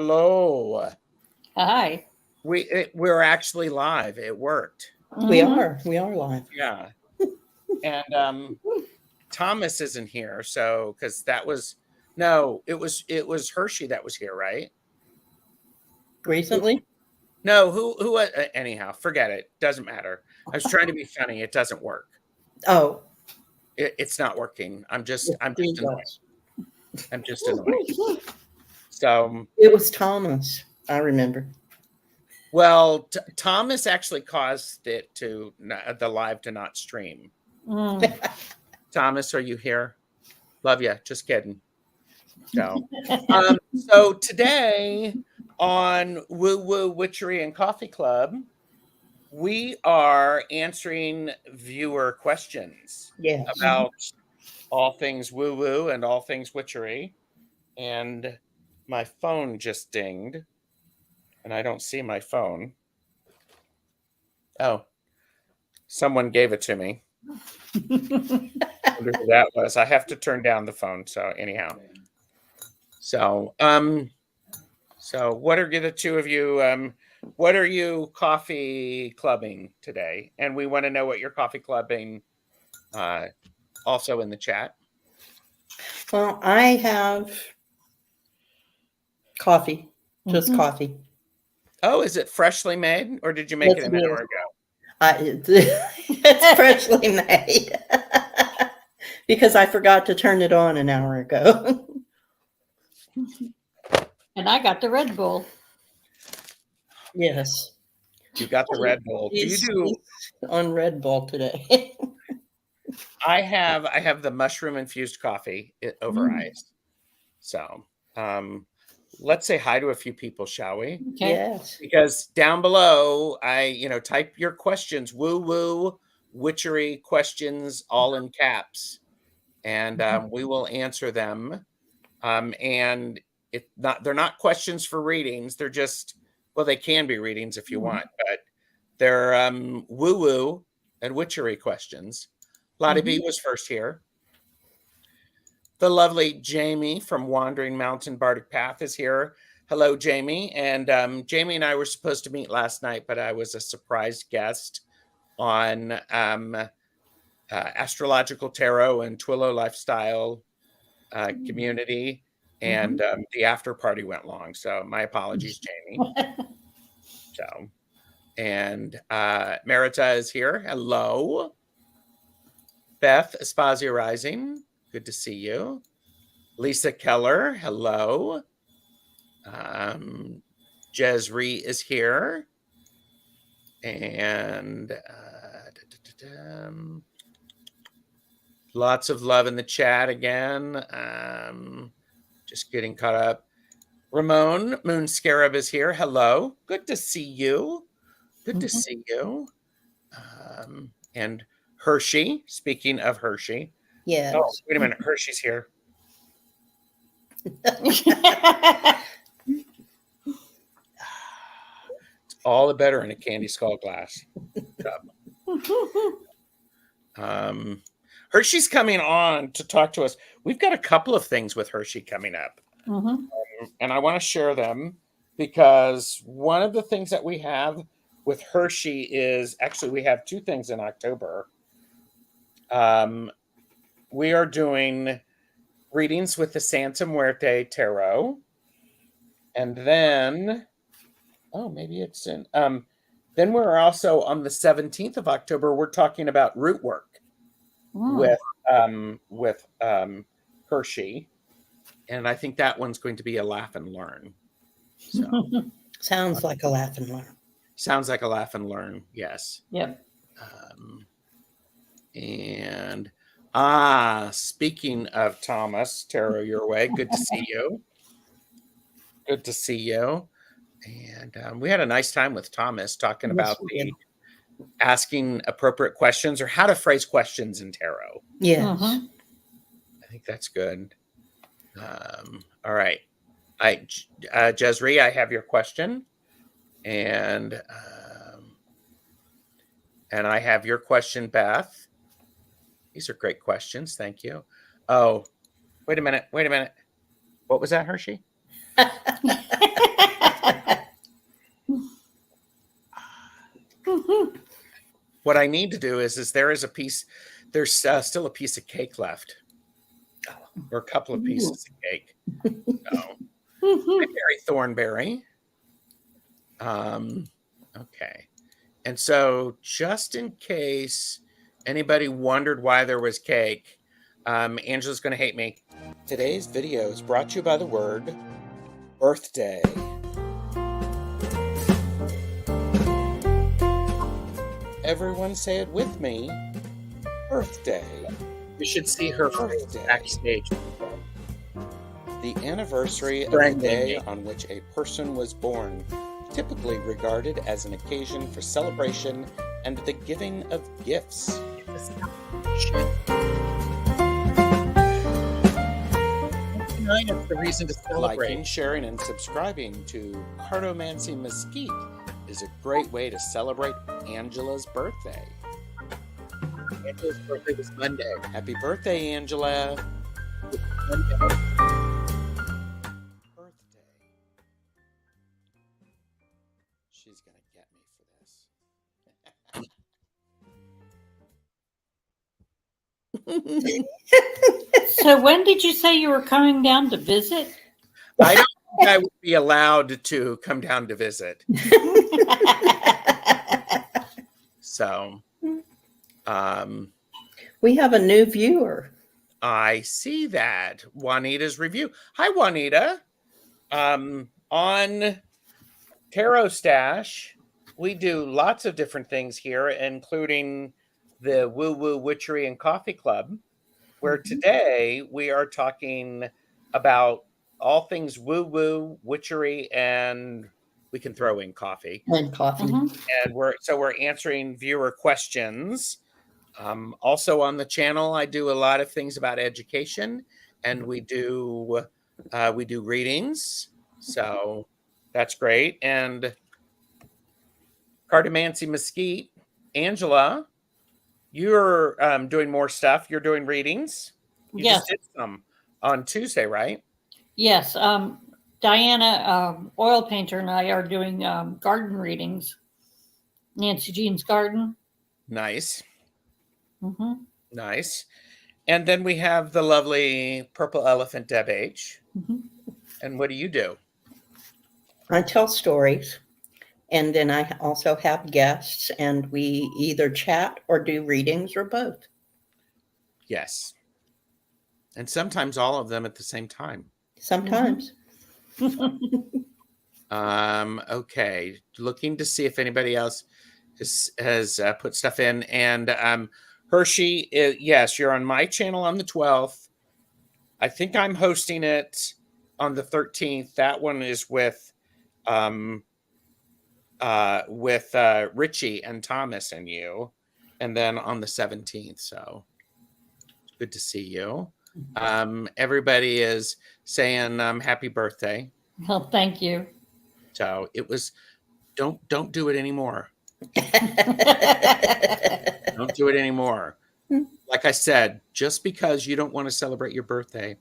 Hello. Hi. We're actually live. It worked. We are live. Yeah. And Thomas isn't here, so because that was it was Hershey that was here, right? Recently? No, who anyhow, forget it. Doesn't matter. I was trying to be funny. It doesn't work. Oh, It's not working. I'm just it annoyed. was. I'm just annoyed. So It was Thomas. I remember. well, Thomas actually caused it to the live to not stream. Thomas, are you here? Love you. Just kidding. So today on Woo Woo Witchery and Coffee Club, we are answering viewer questions Yes. about all things woo woo and all things witchery. And my phone just dinged, and I don't see my phone. Oh, someone gave it to me. I wonder who that was. I have to turn down the phone. So anyhow. So what are the two of you? What are you coffee clubbing today? And we want to know what you're coffee clubbing. Also in the chat. Well, I have coffee, just coffee. Oh, is it freshly made, or did you make it an hour ago? It's freshly made because I forgot to turn it on an hour ago. And I got the Red Bull. Yes. You got the Red Bull. Do you do on Red Bull today? I have the mushroom infused coffee over ice. So let's say hi to a few people, shall we? Okay. Yes. Because down below, type your questions, woo woo witchery questions, all in caps, and we will answer them. And they're not questions for readings. They're just, well, they can be readings if you want, but they're woo woo and witchery questions. Lottie B was first here. The lovely Jamie from Wandering Mountain Bardic Path is here. Hello, Jamie. And Jamie and I were supposed to meet last night, but I was a surprise guest on Astrological Tarot and Twillo Lifestyle community. And the after party went long. So my apologies, Jamie. And Merita is here. Hello. Beth Espazio Rising. Good to see you. Lisa Keller. Hello. Jezree is here. And lots of love in the chat again. Just getting caught up. Ramon Moon Scarab is here. Hello. Good to see you. Good to see you. And Hershey, speaking of Hershey. Yes. Oh, wait a minute. Hershey's here. It's all the better in a candy skull glass. Hershey's coming on to talk to us. We've got a couple of things with Hershey coming up. And I want to share them because one of the things that we have with Hershey is actually we have two things in October. We are doing readings with the Santa Muerte Tarot. And then, maybe it's in, then we're also on the 17th of October, we're talking about root work with Hershey. And I think that one's going to be a laugh and learn. So sounds like a laugh and learn. Sounds like a laugh and learn. Yes. Yep. And speaking of Thomas, Tarot Your Way, good to see you. Good to see you. And we had a nice time with Thomas talking about asking appropriate questions or how to phrase questions in tarot. Yeah. I think that's good. All right. Jezree, I have your question. And I have your question, Beth. These are great questions. Thank you. Oh, wait a minute. What was that, Hershey? What I need to do is there's still a piece of cake left, or a couple of pieces of cake. So, hi, Mary Thornberry. Okay. And so just in case anybody wondered why there was cake, Angela's going to hate me. Today's video is brought to you by the word birthday. Everyone say it with me. Birthday. You should see her Birthday. backstage. The anniversary of the day on which a person was born, typically regarded as an occasion for celebration and the giving of gifts. Tonight is the reason to celebrate. Liking, sharing, and subscribing to Cartomancy Mesquite is a great way to celebrate Angela's birthday. Angela's birthday was Monday. Happy birthday, Angela. Monday. Birthday. She's going to get me for this. So when did you say you were coming down to visit? I don't think I would be allowed to come down to visit. So, We have a new viewer. I see that. Juanita's review. Hi, Juanita. On TarotStache, we do lots of different things here, including the Woo Woo Witchery and Coffee Club, where today we are talking about all things woo woo, witchery, and we can throw in coffee. And coffee. And we're answering viewer questions. Also on the channel, I do a lot of things about education, and we do readings. So that's great. And Cartomancy Mesquite, Angela, you're doing more stuff. You're doing readings. You Yes. just did some on Tuesday, right? Yes. Diana, oil painter, and I are doing garden readings. Nancy Jean's garden. Nice. Mm-hmm. Nice. And then we have the lovely Purple Elephant Deb H. Mm-hmm. And what do you do? I tell stories. And then I also have guests, and we either chat or do readings or both. Yes. And sometimes all of them at the same time. Sometimes. Okay. Looking to see if anybody else has put stuff in. And Hershey, yes, you're on my channel on the 12th. I think I'm hosting it on the 13th. That one is with Richie and Thomas and you, and then on the 17th. So it's good to see you. Everybody is saying happy birthday. Well, thank you. So it was don't do it anymore. Don't do it anymore. Like I said, just because you don't want to celebrate your birthday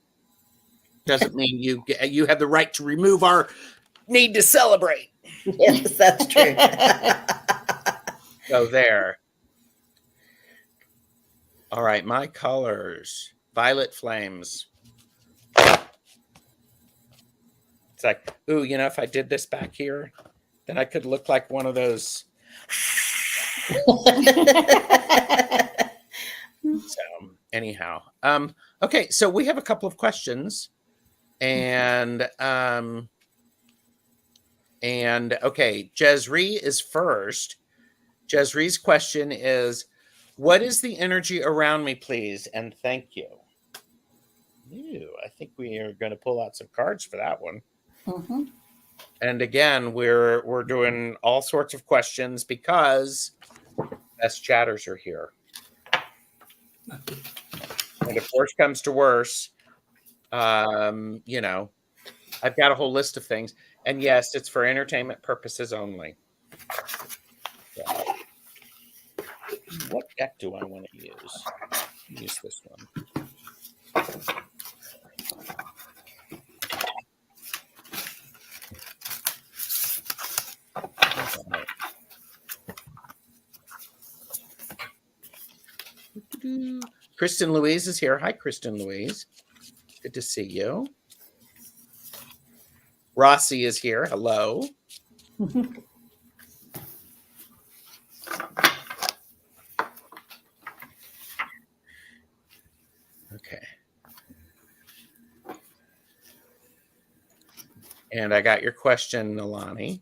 doesn't mean you have the right to remove our need to celebrate. Yes, that's true. So there. All right, my colors. Violet flames. It's like, ooh, if I did this back here, then I could look like one of those. So anyhow, okay, so we have a couple of questions, and okay, Jezree is first. Jezree's question is, what is the energy around me, please? And thank you. Ew, I think we are going to pull out some cards for that one. Mm-hmm. And again, we're doing all sorts of questions because best chatters are here. And if worse comes to worse, I've got a whole list of things. And yes, it's for entertainment purposes only. So, what deck do I want to use? Use this one. Kristen Louise is here. Hi, Kristen Louise. Good to see you. Rossi is here. Hello. Okay. And I got your question, Nalani.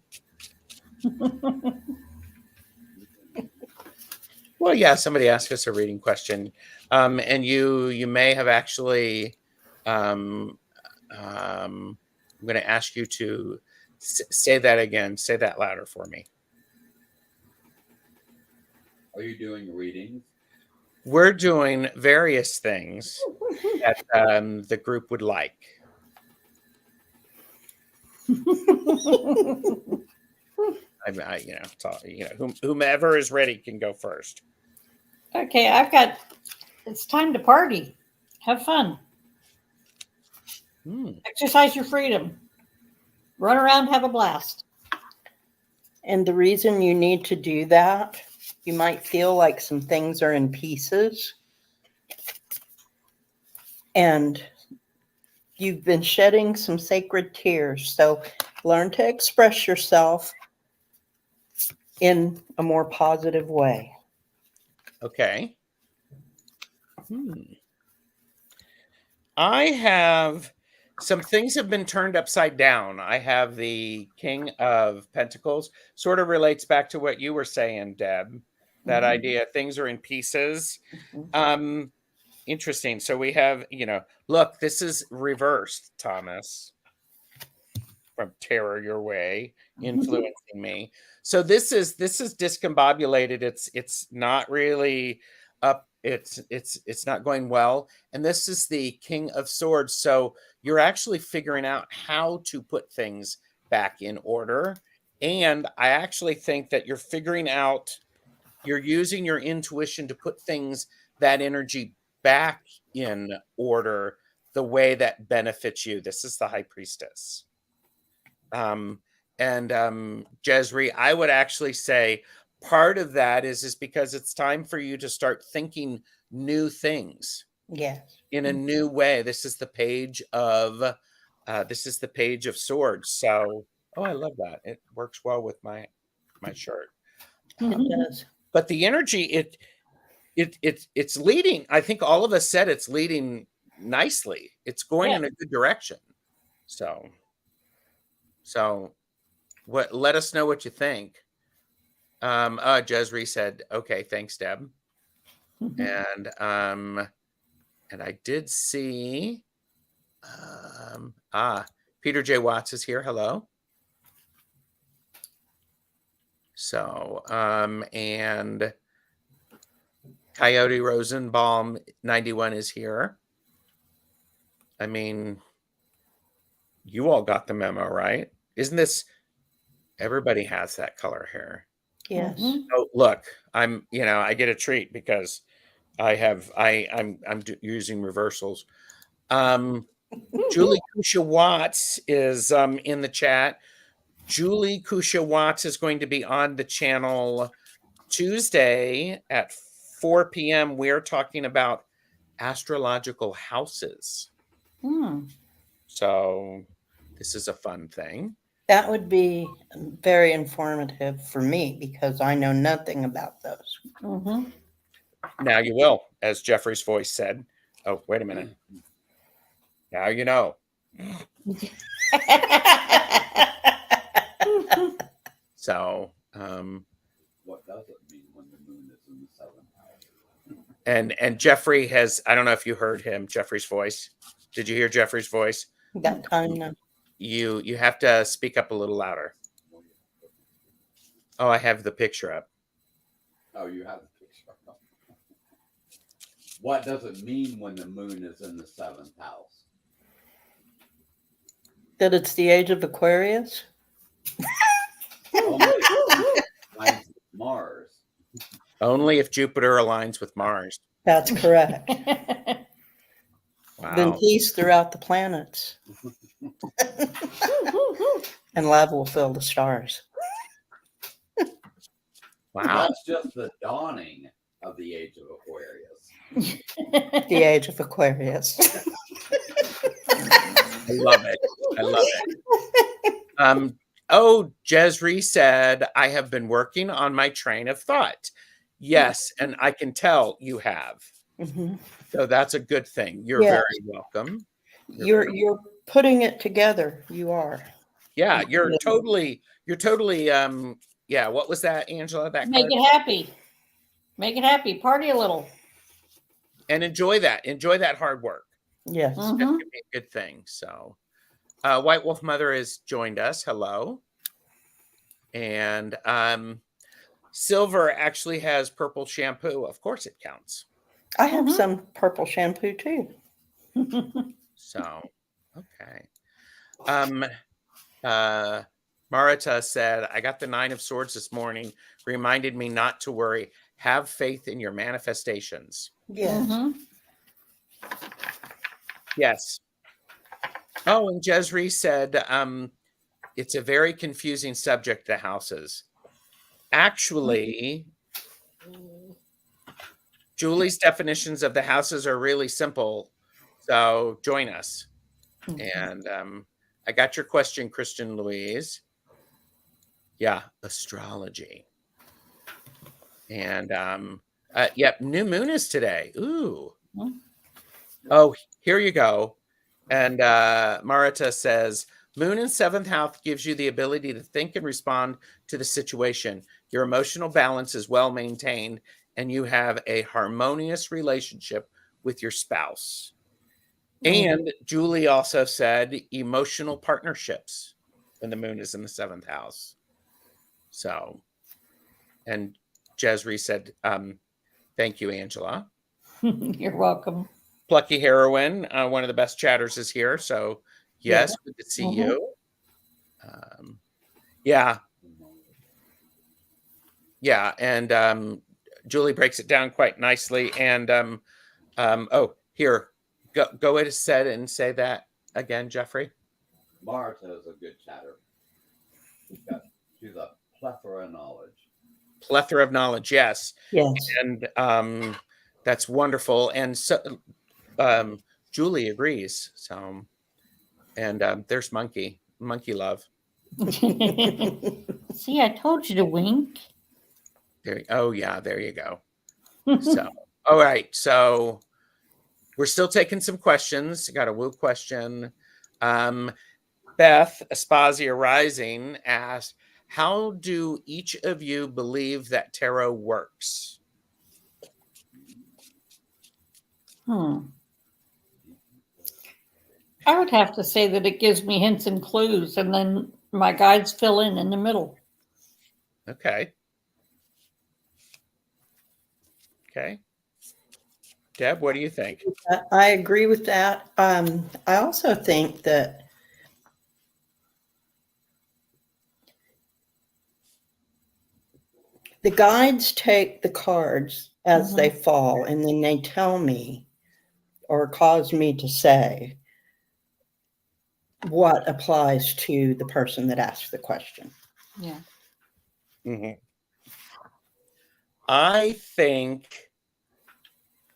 Well, yeah, somebody asked us a reading question. And you may have actually, I'm going to ask you to say that again. Say that louder for me. Are you doing readings? We're doing various things that the group would like. Whomever is ready can go first. Okay, it's time to party. Have fun. Exercise your freedom. Run around, have a blast. And the reason you need to do that, you might feel like some things are in pieces. And you've been shedding some sacred tears. So learn to express yourself in a more positive way. Okay. I have some things have been turned upside down. I have the King of Pentacles. Sort of relates back to what you were saying, Deb. That idea, things are in pieces. Interesting. So we have, look, this is reversed, Thomas, from Terror Your Way, influencing me. So this is discombobulated. It's not really up. It's not going well. And this is the King of Swords. So you're actually figuring out how to put things back in order. And I actually think that you're using your intuition to put that energy back in order the way that benefits you. This is the High Priestess. Jezri, I would actually say part of that is because it's time for you to start thinking new things. Yes. In a new way. This is the page of Swords. So, I love that. It works well with my shirt. It does. But the energy, it's leading. I think all of us said it's leading nicely. It's going in a good direction. So let us know what you think. Jezri said, okay, thanks, Deb. And I did see Peter J. Watts is here. Hello. So, and Coyote Rosenbaum 91 is here. I mean, you all got the memo, right? Isn't this, everybody has that color hair. Yes. Oh, look, I get a treat because I'm using reversals. Julie Kusha Watts is in the chat. Julie Kusha Watts is going to be on the channel Tuesday at 4 p.m. We're talking about astrological houses. So this is a fun thing. That would be very informative for me because I know nothing about those. Now you will, as Jeffrey's voice said. Oh, wait a minute. Now you know. So, what does it mean when the moon is in the seventh house? And Jeffrey has, I don't know if you heard him, Jeffrey's voice. Did you hear Jeffrey's voice? Got time now. You have to speak up a little louder. Oh, I have the picture up. Oh, you have the picture up. What does it mean when the moon is in the seventh house? That it's the age of Aquarius? Lines with Mars. Only if Jupiter aligns with Mars. That's correct. Wow. Then peace throughout the planets. And love will fill the stars. Wow. That's just the dawning of the age of Aquarius. The age of Aquarius. I love it. I love it. Oh, Jezri said, I have been working on my train of thought. Yes, and I can tell you have. Mhm. So that's a good thing. You're Yes. very welcome. You're putting it together. You are. Yeah, you're totally, yeah, what was that, Angela? That Make card? it happy. Make it happy. Party a little. And enjoy that. Enjoy that hard work. Yes. It's going to be a good thing. So White Wolf Mother has joined us. Hello. And Silver actually has purple shampoo. Of course it counts. I have some purple shampoo too. So, okay. Marita said, I got the 9 of Swords this morning. Reminded me not to worry. Have faith in your manifestations. Yes. Yes. Oh, and Jezri said, it's a very confusing subject, the houses. Actually, Julie's definitions of the houses are really simple. So join us. And I got your question, Christian Louise. Yeah, astrology. And yep, new moon is today. Ooh. Oh, here you go. And Marita says, moon in 7th house gives you the ability to think and respond to the situation. Your emotional balance is well maintained, and you have a harmonious relationship with your spouse. And Julie also said emotional partnerships when the moon is in the 7th house. So, and Jezri said, thank you, Angela. You're welcome. Plucky Heroine, one of the best chatters, is here. So, yes, good to see you. Yeah. Yeah. And Julie breaks it down quite nicely. And oh, here, go ahead and say that again, Jeffrey. Martha is a good chatter. She's a plethora of knowledge. Plethora of knowledge, yes. Yes. And that's wonderful. And so Julie agrees. So, and there's Monkey Love. See, I told you to wink. There. Oh yeah, there you go. So, all right. So we're still taking some questions. Got a woo question. Beth Aspasia Rising asked, how do each of you believe that tarot works? I would have to say that it gives me hints and clues, and then my guides fill in the middle. Okay. Okay. Deb, what do you think? I agree with that. I also think that the guides take the cards as they fall, and then they tell me or cause me to say what applies to the person that asked the question. Yeah. I think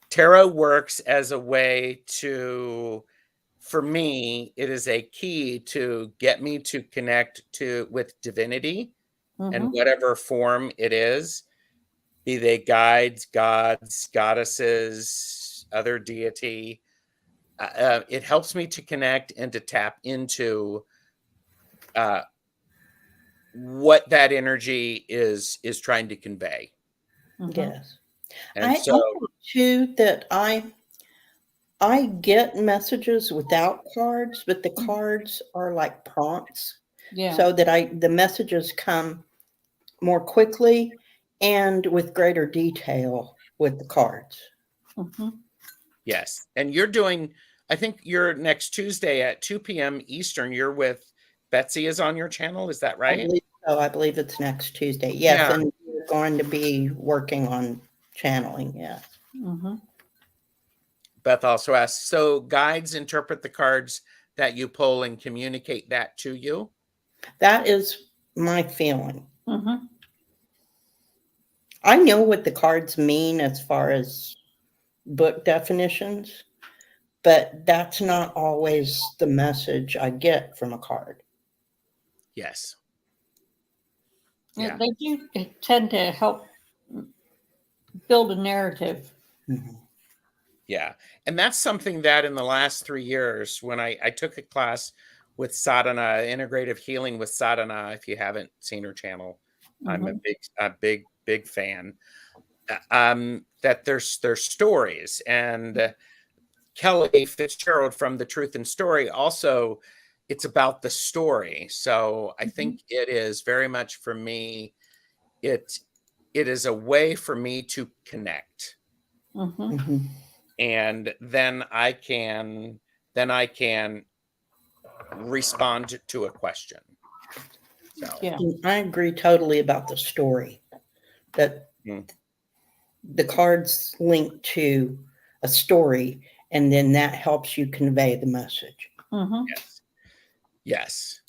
tarot works as a way to, for me, it is a key to get me to connect with divinity and whatever form it is, be they guides, gods, goddesses, other deity. It helps me to connect and to tap into what that energy is trying to convey. Yes. And I so think too that I get messages without cards, but the cards are like prompts. Yeah. So that the messages come more quickly and with greater detail with the cards. yes. And you're doing, I think you're next Tuesday at 2 p.m. Eastern. You're with Betsy is on your channel. Is that right? I believe it's next Tuesday. Yes. Yeah. And we're going to be working on channeling. Yes. Beth also asked, so guides interpret the cards that you pull and communicate that to you? That is my feeling. I know what the cards mean as far as book definitions, but that's not always the message I get from a card. Yes. Yeah, Yeah. they do tend to help build a narrative. Mhm. Yeah. And that's something that in the last 3 years, when I took a class with Sadhana, integrative healing with Sadhana, if you haven't seen her channel, I'm Mhm. a big fan. That there's stories, and Kelly Fitzgerald from The Truth and Story also, it's about the story. So I think it is very much for me, it is a way for me to connect, Mhm. Mhm. and then I can respond to a question. So Yeah. And I agree totally about the story, that Mm. the cards link to a story, and then that helps you convey the message. Mhm. yes. Yes.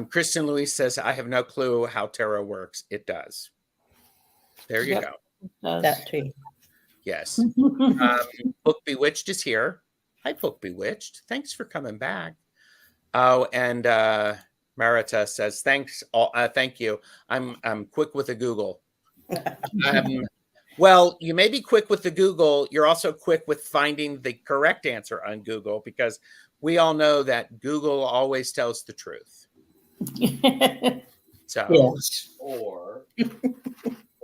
Kristen Louise says, I have no clue how tarot works. It does. There you Yep. go. Does. That too. Yes. Book Bewitched is here. Hi, Book Bewitched. Thanks for coming back. Oh, and Marita says, thanks. Thank you. I'm quick with the Google. Well, you may be quick with the Google. You're also quick with finding the correct answer on Google, because we all know that Google always tells the truth. So, Yes.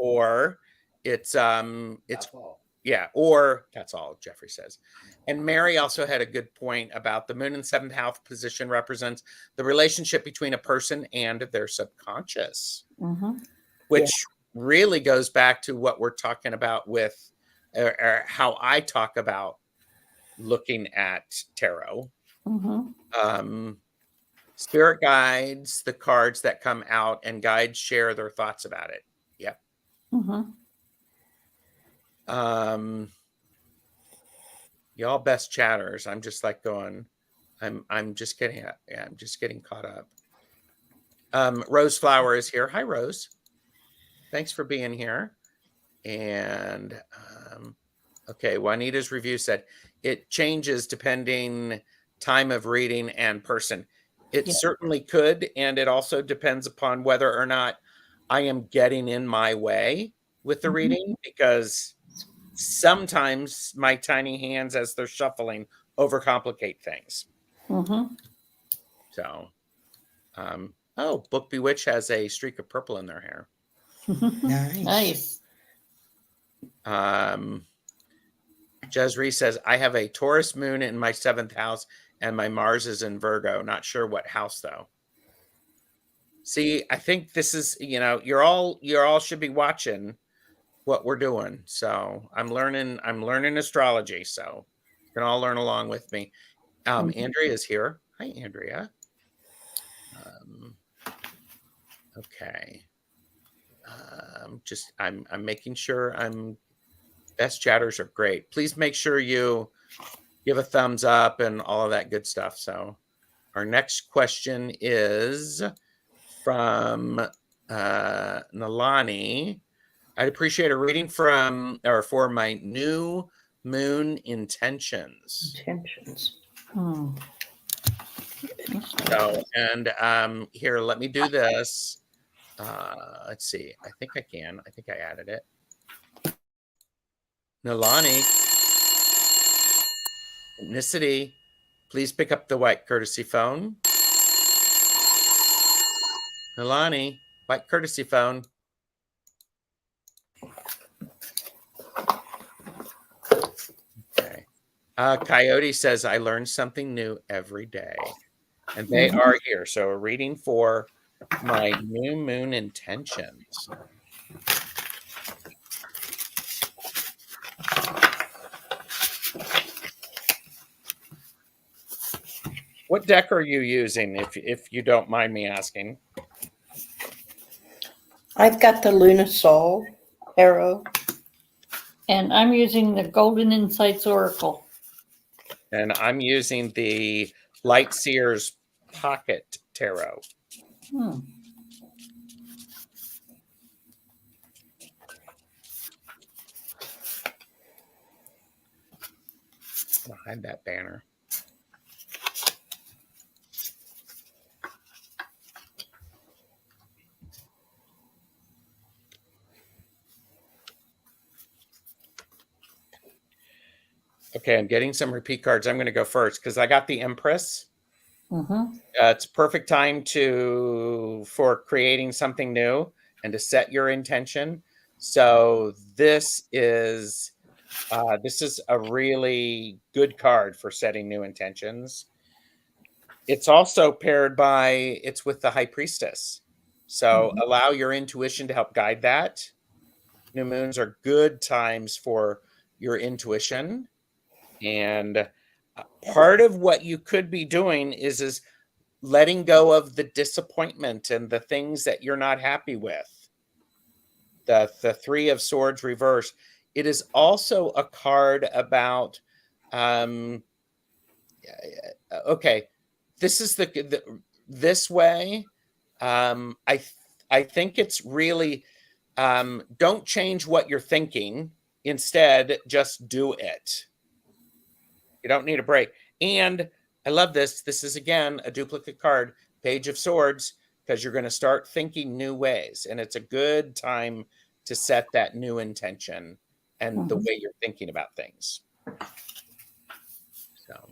or it's That's all. yeah, or that's all, Jeffrey says. And Mary also had a good point about the moon in seventh house position represents the relationship between a person and their subconscious, Mhm. which really goes back to what we're talking about with or how I talk about looking at tarot. Mhm. Spirit guides, the cards that come out, and guides share their thoughts about it. Yep. Mhm. Y'all best chatters. I'm just like going, I'm just getting I'm just getting caught up. Rose Flower is here. Hi, Rose. Thanks for being here. And okay, Juanita's review said it changes depending time of reading and person. It Yeah. certainly could, and it also depends upon whether or not I am getting in my way with the Mhm. reading, because sometimes my tiny hands as they're shuffling overcomplicate things. Mhm. So, oh, Book Bewitch has a streak of purple in their hair. Nice. Nice. Jezreel says, I have a Taurus moon in my 7th house and my Mars is in Virgo. Not sure what house though. See, I think this is, you're all should be watching what we're doing. So I'm learning astrology. So you can all learn along with me. Andrea is here. Hi, Andrea. Okay. I'm making sure best chatters are great. Please make sure you give a thumbs up and all of that good stuff. So our next question is from Nalani. I'd appreciate a reading for my new moon intentions. Intentions. So, and here, let me do this. Let's see. I think I can. I think I added it. Nalani, ethnicity, please pick up the white courtesy phone. Nalani, white courtesy phone. Okay. Coyote says, I learn something new every day. And they are here. So a reading for my new moon intentions. What deck are you using, if you don't mind me asking? I've got the Luna Sol arrow. And I'm using the Golden Insights Oracle. And I'm using the Light Seers Pocket Tarot. I'll hide that banner. Okay, I'm getting some repeat cards. I'm going to go first because I got the Empress. Mm-hmm. It's perfect time for creating something new and to set your intention. So this is a really good card for setting new intentions. It's also it's with the High Priestess. So allow your intuition to help guide that. New moons are good times for your intuition. And part of what you could be doing is letting go of the disappointment and the things that you're not happy with. The Three of Swords reverse. It is also a card about okay, this is this way. I think it's really don't change what you're thinking. Instead, just do it. You don't need a break. And I love this. This is again a duplicate card, Page of Swords, because you're going to start thinking new ways, and it's a good time to set that new intention and the way you're thinking about things. So.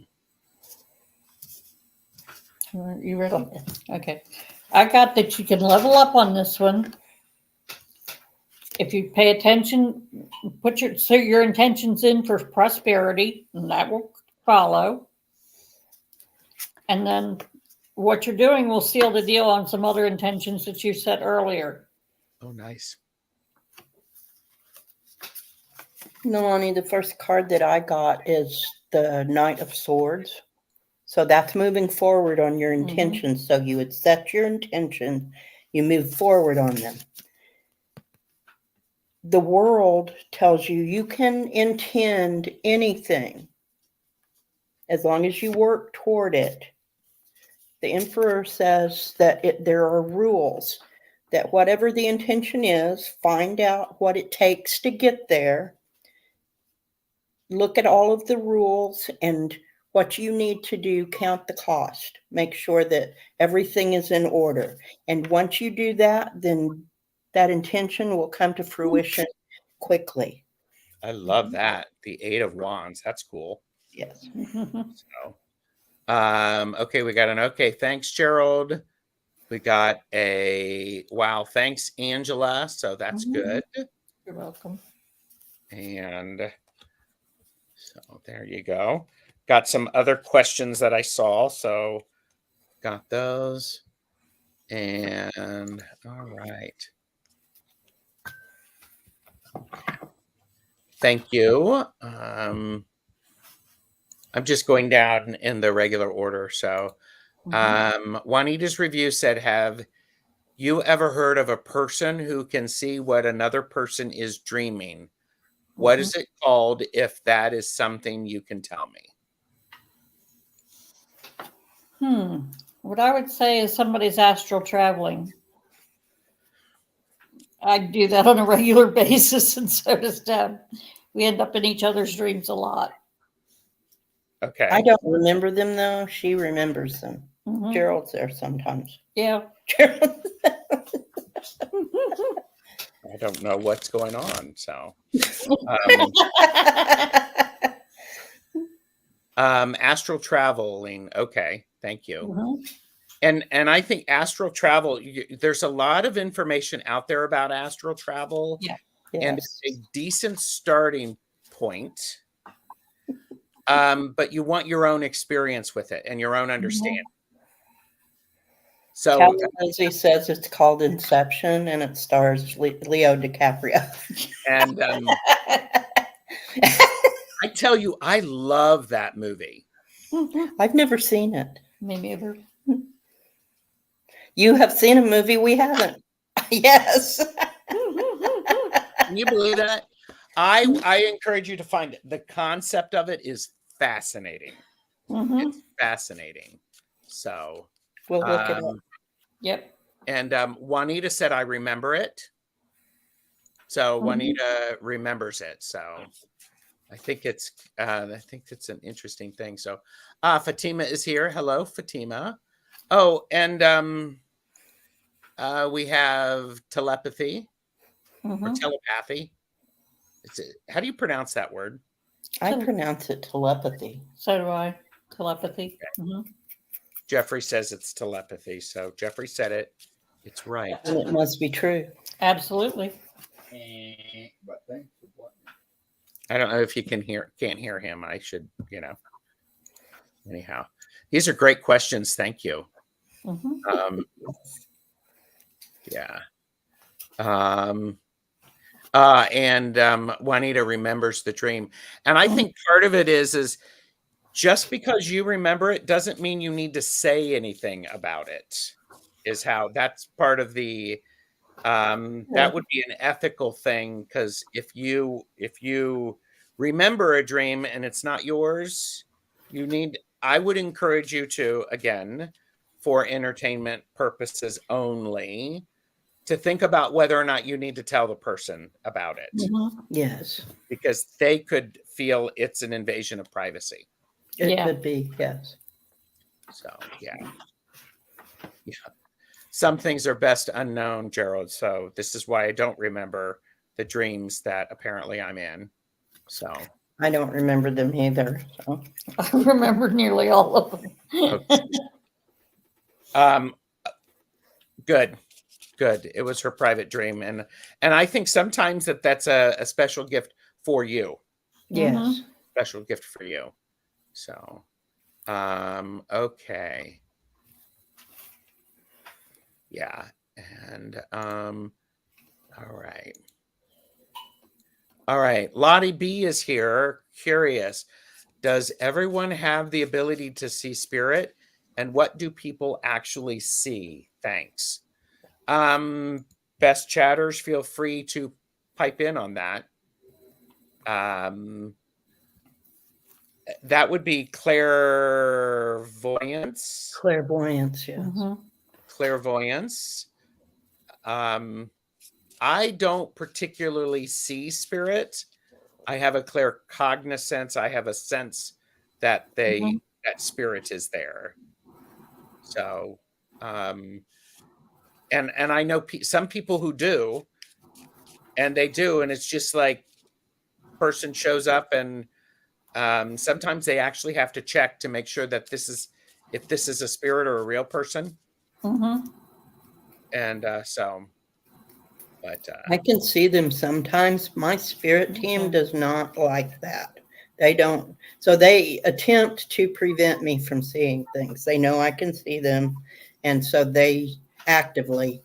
You ready? Okay. I got that you can level up on this one. If you pay attention, put your intentions in for prosperity, and that will follow. And then what you're doing will seal the deal on some other intentions that you set earlier. Oh, nice. Nalani, the first card that I got is the Knight of Swords. So that's moving forward on your intentions. So you would set your intention, you move forward on them. The world tells you you can intend anything as long as you work toward it. The Emperor says that there are rules, that whatever the intention is, find out what it takes to get there. Look at all of the rules and what you need to do, count the cost. Make sure that everything is in order. And once you do that, then that intention will come to fruition quickly. I love that. The Eight of Wands. That's cool. Yes. So, okay, we got an okay. Thanks, Gerald. We got a wow. Thanks, Angela. So that's good. You're welcome. And so there you go. Got some other questions that I saw. So got those. And all right. Thank you. I'm just going down in the regular order. So Juanita's review said, have you ever heard of a person who can see what another person is dreaming? What is it called if that is something you can tell me? What I would say is somebody's astral traveling. I do that on a regular basis, and so does Deb. We end up in each other's dreams a lot. Okay. I don't remember them, though. She remembers them. Gerald's there sometimes. Yeah. I don't know what's going on. So astral traveling. Okay. Thank you. And I think astral travel, there's a lot of information out there about astral travel. Yeah. And it's a decent starting point. But you want your own experience with it and your own understanding. So Captain Lindsay says it's called Inception and it stars Leo DiCaprio. And I tell you, I love that movie. I've never seen it. Me neither. You have seen a movie we haven't. Yes. Can you believe that? I encourage you to find it. The concept of it is fascinating. It's fascinating. So we'll look it up. Yep. And Juanita said, I remember it. So Juanita remembers it. So I think it's an interesting thing. So, Fatima is here. Hello, Fatima. Oh, and we have telepathy or Mhm. telepathy. How do you pronounce that word? I Tele- pronounce it telepathy. So do I. Telepathy. Mhm. Jeffrey says it's telepathy. So Jeffrey said it. It's right. And it must be true. Absolutely. But thanks for what? I don't know if you can't hear him. I should, anyhow. These are great questions. Thank you. Mhm. Yeah. And Juanita remembers the dream. And I think part of it is just because you remember it doesn't mean you need to say anything about it. Is how that's part of the that would be an ethical thing, because if you remember a dream and it's not yours, I would encourage you to, again, for entertainment purposes only, to think about whether or not you need to tell the person about it, Mhm. Yes, because they could feel it's an invasion of privacy. it Yeah. could be. Yes. So yeah. Some things are best unknown, Gerald. So this is why I don't remember the dreams that apparently I'm in. So I don't remember them either. So. I remember nearly all of them. um good. It was her private dream, and I think sometimes that's a special gift for you. Yes. Special gift for you. So okay. Yeah. And all right. Lottie B is here. Curious. Does everyone have the ability to see spirit? And what do people actually see? Thanks. Best chatters, feel free to pipe in on that. That would be clairvoyance. Clairvoyance. Yes. Mhm. Clairvoyance. I don't particularly see spirit. I have a claircognizance. I have a sense that Mhm. that spirit is there. So, and I know some people who do, and they do, and it's just like person shows up, and sometimes they actually have to check to make sure that if this is a spirit or a real person. Mhm. And but I can see them sometimes. My spirit team Okay. does not like that. They don't. So they attempt to prevent me from seeing things. They know I can see them. And so they actively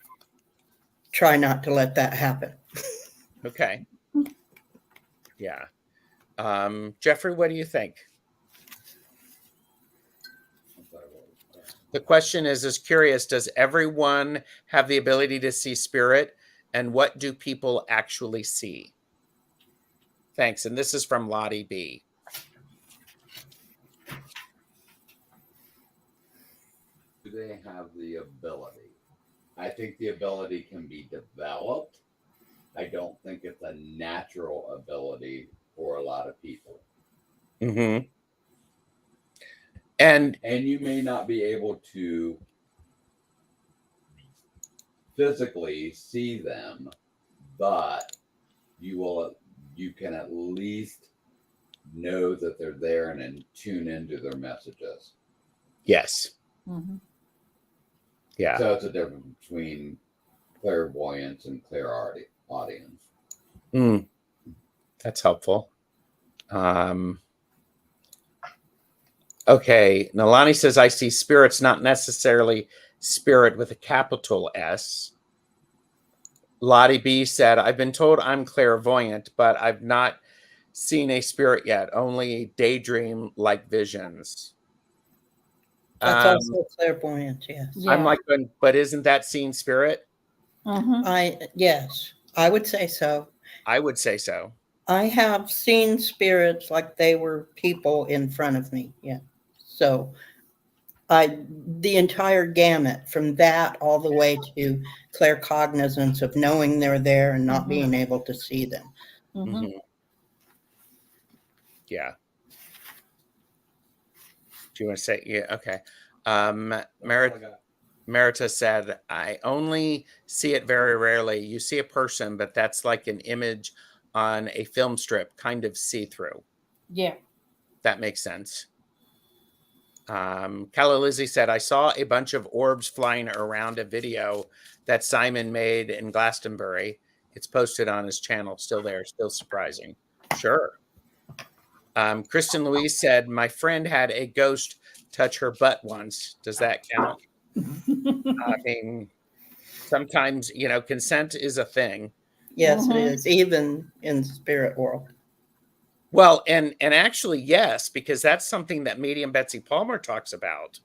try not to let that happen. okay, yeah. Jeffrey, what do you think? The question is curious, does everyone have the ability to see spirit, and what do people actually see? Thanks. And this is from Lottie B. Do they have the ability? I think the ability can be developed. I don't think it's a natural ability for a lot of people. Mm-hmm. And you may not be able to physically see them, but you can at least know that they're there and then tune into their messages. yes. Mhm. Yeah. So it's a difference between clairvoyance and clairaudience. That's helpful. Okay. Nalani says, I see spirits, not necessarily spirit with a capital S. Lottie B said, I've been told I'm clairvoyant, but I've not seen a spirit yet, only daydream like visions. That's also clairvoyance. Yes. Yeah. I'm like, but isn't that seeing spirit? Mhm. Yes, I would say so. I would say so. I have seen spirits like they were people in front of me. Yeah. So the entire gamut from that all the way to claircognizance of knowing they're there and not Mhm. being able to see them. Mhm. Mhm. Yeah. Do you want to say? Yeah. Okay. Merita said, I only see it very rarely. You see a person, but that's like an image on a film strip, kind of see-through. Yeah. That makes sense. Calla Lizzie said, I saw a bunch of orbs flying around a video that Simon made in Glastonbury. It's posted on his channel. Still there. Still surprising. Sure. Kristen Louise said, my friend had a ghost touch her butt once. Does that count? I mean, sometimes, consent is a thing. Yes, it Mhm. is, even in the spirit world. Well, and actually, yes, because that's something that medium Betsy Palmer talks about.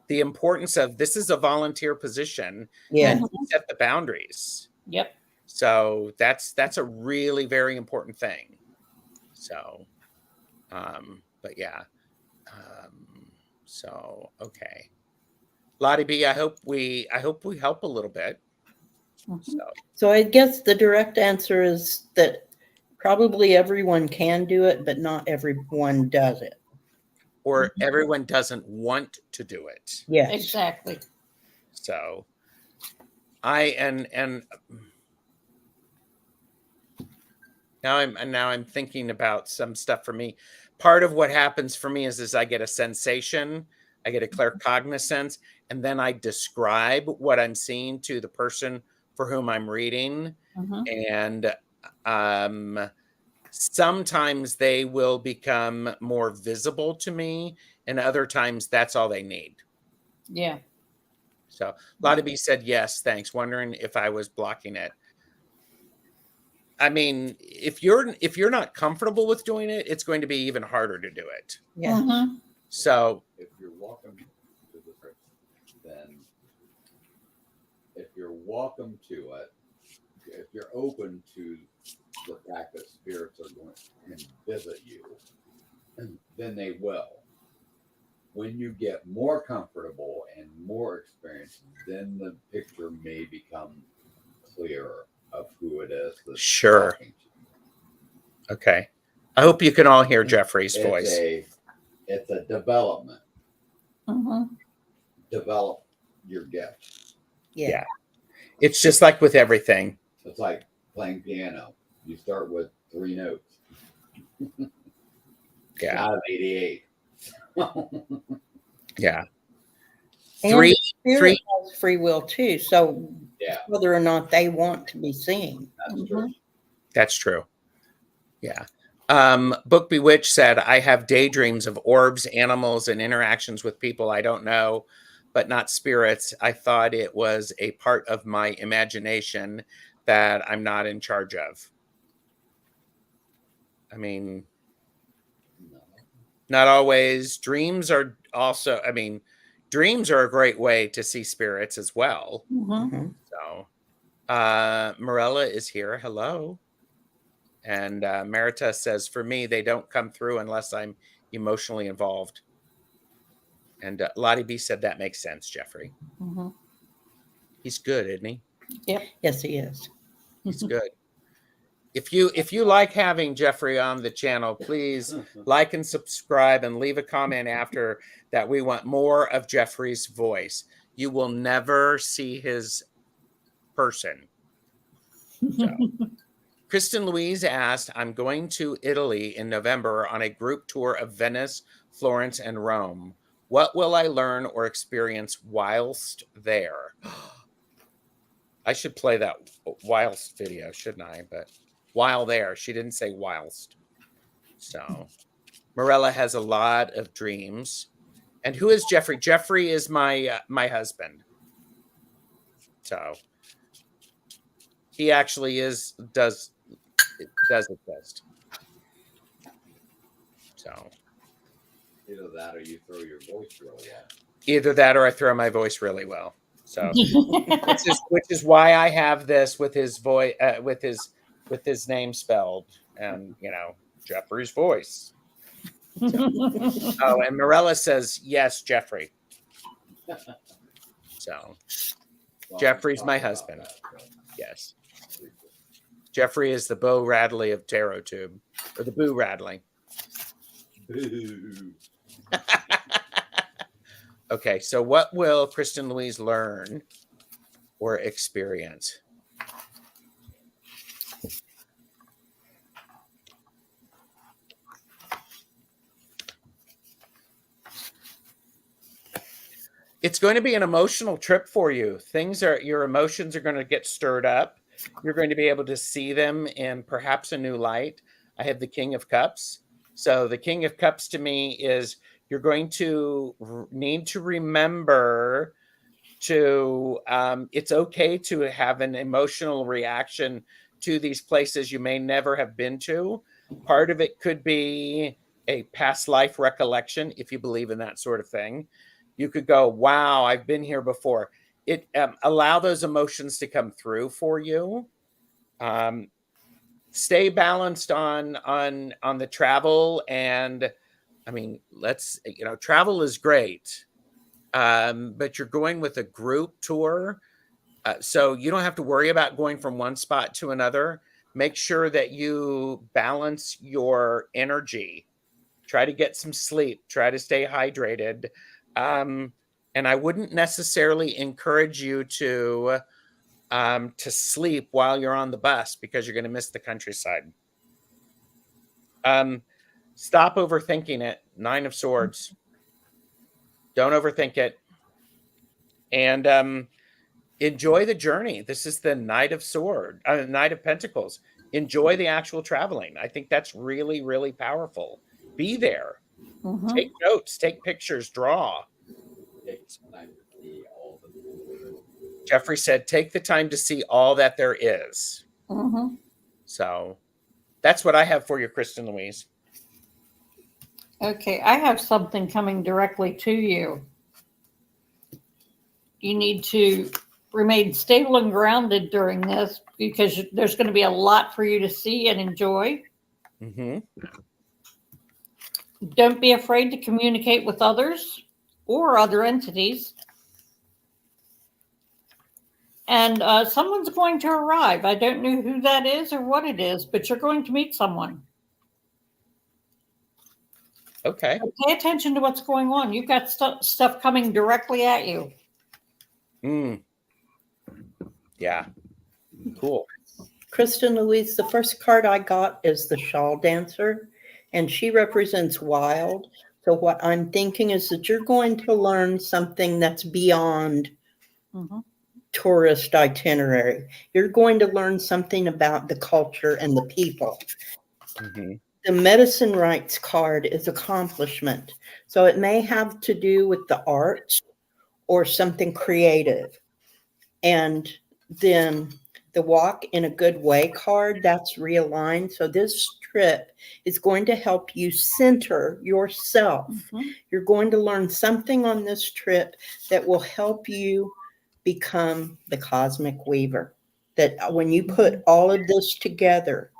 The importance of this is a volunteer position, Yeah. and we set the boundaries. Yep. So that's a really very important thing. So, but yeah. So okay. Lottie B, I hope we help a little bit. Mhm. So I guess the direct answer is that probably everyone can do it, but not everyone does it. Or everyone doesn't want to do it. Yes. Exactly. So and now I'm thinking about some stuff for me. Part of what happens for me is I get a sensation, I get a claircognizance, and then I describe what I'm seeing to the person for whom I'm reading. Mhm. And sometimes they will become more visible to me, and other times that's all they need. Yeah. So Lottie B said yes, thanks. Wondering if I was blocking it. I mean, if you're not comfortable with doing it, it's going to be even harder to do it. Yeah. Mhm. So If you're welcome to the trip, then if you're welcome to it, if you're open to the fact that spirits are going to visit you, then they will. When you get more comfortable and more experience, then the picture may become clearer of who it is that's Sure. talking to you. Okay. I hope you can all hear Jeffrey's voice. It's a development. Mhm. Develop your gift. Yeah. It's just like with everything. It's like playing piano. You start with 3 notes. Yeah. Out of 88. Yeah. And Three. spirit has free will too. So Yeah, whether or not they want to be seen. that's true. That's true. Yeah. Book Bewitched said, I have daydreams of orbs, animals, and interactions with people I don't know, but not spirits. I thought it was a part of my imagination that I'm not in charge of. I mean, No. not always. Dreams are also, dreams are a great way to see spirits as well. Mhm. Mhm. So, Morella is here. Hello. And Merita says, for me, they don't come through unless I'm emotionally involved. And Lottie B said that makes sense, Jeffrey. Mhm. He's good, isn't he? Yep. Yes, he is. He's good. If you like having Jeffrey on the channel, please like and subscribe and leave a comment after that. We want more of Jeffrey's voice. You will never see his person. So. Kristen Louise asked, I'm going to Italy in November on a group tour of Venice, Florence, and Rome. What will I learn or experience whilst there? I should play that whilst video, shouldn't I? But while there, she didn't say whilst. So Morella has a lot of dreams. And who is Jeffrey? Jeffrey is my husband. So he actually does exist. So Either that or you throw your voice real well. either that or I throw my voice really well. So which is why I have this with his voice with his name spelled and Jeffrey's voice. So, oh, and Morella says yes, Jeffrey. So Well, Jeffrey's talk my about husband. that, so. Yes. Jeffrey is the Bo Radley of Tarot Tube, or the Boo Radley. Boo. Okay, so what will Kristen Louise learn or experience? It's going to be an emotional trip for you. Your emotions are going to get stirred up. You're going to be able to see them in perhaps a new light. I have the King of Cups. So the King of Cups to me is you're going to need to remember to, it's okay to have an emotional reaction to these places you may never have been to. Part of it could be a past life recollection, if you believe in that sort of thing. You could go, wow, I've been here before. It allow those emotions to come through for you. Stay balanced on the travel, and I mean, travel is great, but you're going with a group tour, so you don't have to worry about going from one spot to another. Make sure that you balance your energy. Try to get some sleep. Try to stay hydrated. And I wouldn't necessarily encourage you to sleep while you're on the bus because you're going to miss the countryside. Stop overthinking it. 9 of Swords. Don't overthink it. And enjoy the journey. This is the Knight of Pentacles. Enjoy the actual traveling. I think that's really, really powerful. Be there. Mhm. Take notes, take pictures, draw. Take some time to see all the Jeffrey said, take the time to see all that there is. Mhm. So that's what I have for you, Kristen Louise. Okay, I have something coming directly to you. You need to remain stable and grounded during this because there's going to be a lot for you to see and enjoy. Mm-hmm. Don't be afraid to communicate with others or other entities. And someone's going to arrive. I don't know who that is or what it is, but you're going to meet someone. Okay. So pay attention to what's going on. You've got stuff coming directly at you. Yeah. Cool. Kristen Louise, the first card I got is the Shawl Dancer, and she represents wild. So what I'm thinking is that you're going to learn something that's beyond Mm-hmm. tourist itinerary. You're going to learn something about the culture and the people. Mm-hmm. The medicine rights card is accomplishment. So it may have to do with the arts or something creative. And then the walk in a good way card, that's realigned. So this trip is going to help you center yourself. Mm-hmm. You're going to learn something on this trip that will help you become the cosmic weaver. That when you put all of this together,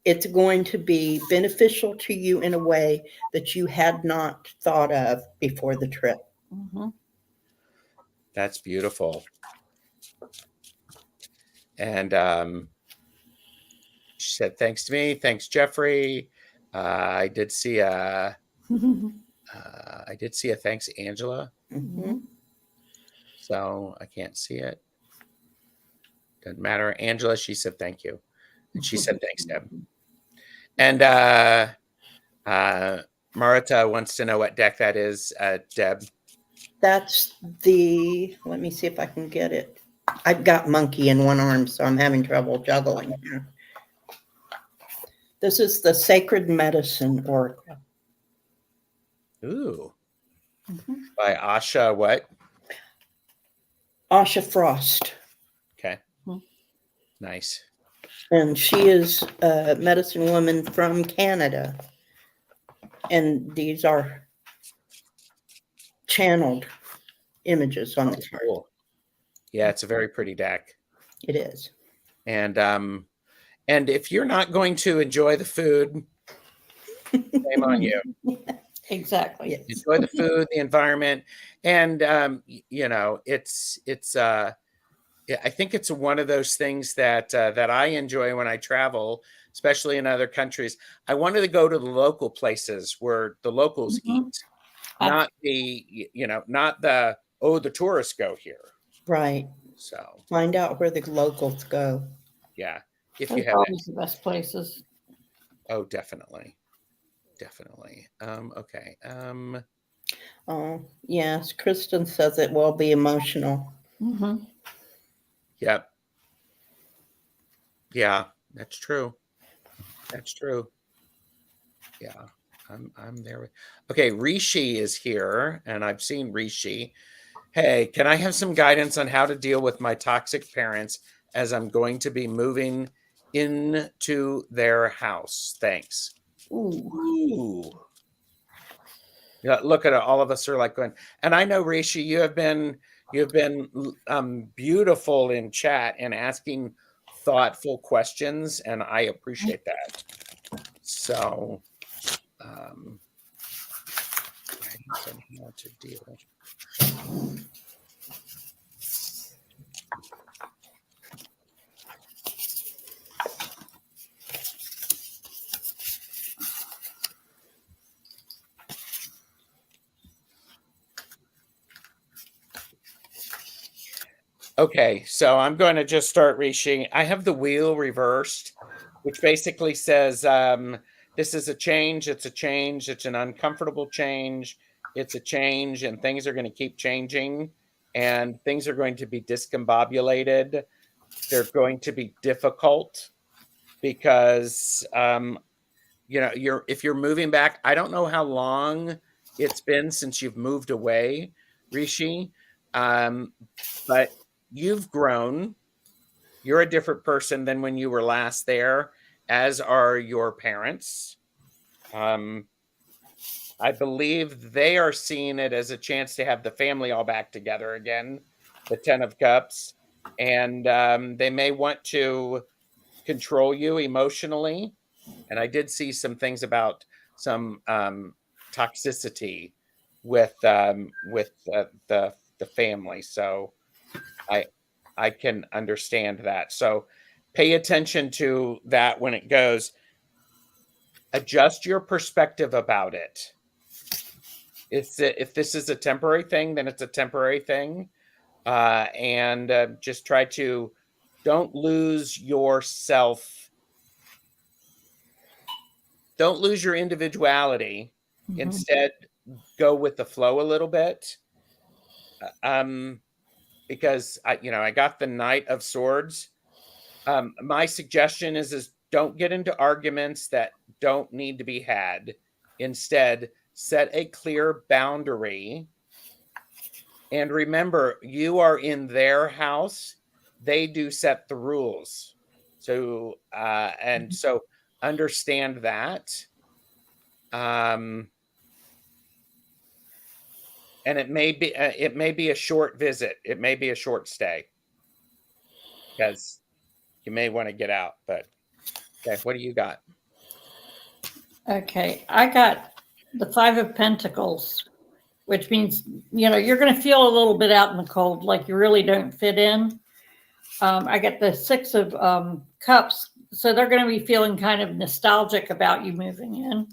it's going to be beneficial to you in a way that you had not thought of before the trip. Mm-hmm. That's beautiful. And she said, thanks to me. Thanks, Jeffrey. I did see a thanks, Angela. Mhm. So I can't see it. Doesn't matter. Angela, she said thank you. And she said thanks, Deb. And Marita wants to know what deck that is, Deb. That's let me see if I can get it. I've got monkey in one arm, so I'm having trouble juggling here. This is the Sacred Medicine Oracle. Ooh. Mm-hmm. By Asha what? Asha Frost. Okay. Hmm. Nice. And she is a medicine woman from Canada. And these are channeled images on the card. Cool. Yeah, it's a very pretty deck. It is. And if you're not going to enjoy the food, shame on you. Exactly. Yes. Enjoy the food, the environment, and I think it's one of those things that I enjoy when I travel. especially in other countries. I wanted to go to the local places where the locals Mhm. eat, not not the tourists go here. Right. So Find out where the locals go. yeah, if Those you are have it. always the best places. Oh, definitely. Definitely. Okay. Oh, yes. Kristen says it will be emotional. Mhm. Yep. Yeah, that's true. That's true. Yeah. I'm there with okay, Rishi is here, and I've seen Rishi. Hey, can I have some guidance on how to deal with my toxic parents as I'm going to be moving into their house? Thanks. Ooh. Ooh. Yeah, look at it. All of us are like going, and I know Rishi, you have been beautiful in chat and asking thoughtful questions, and I appreciate that. So guidance on how to deal. Okay, so I'm going to just start reaching. I have the wheel reversed, which basically says this is a change, it's a change, it's an uncomfortable change, it's a change, and things are going to keep changing, and things are going to be discombobulated. They're going to be difficult because if you're moving back, I don't know how long it's been since you've moved away, Rishi. Um, but you've grown. You're a different person than when you were last there, as are your parents. I believe they are seeing it as a chance to have the family all back together again, the 10 of Cups. And they may want to control you emotionally. And I did see some things about some toxicity with the family. So I I can understand that. So pay attention to that when it goes. Adjust your perspective about it. If this is a temporary thing, then it's a temporary thing, and just try to don't lose yourself. Don't lose your individuality. Mhm. Instead, go with the flow a little bit. Um, because I got the Knight of Swords. My suggestion is don't get into arguments that don't need to be had. Instead, set a clear boundary. And remember, you are in their house. They do set the rules. So understand that. Um, and it may be a short visit. It may be a short stay because you may want to get out. But okay, what do you got? Okay, I got the Five of Pentacles, which means, you're going to feel a little bit out in the cold, like you really don't fit in. I got the Six of Cups, so they're going to be feeling kind of nostalgic about you moving in.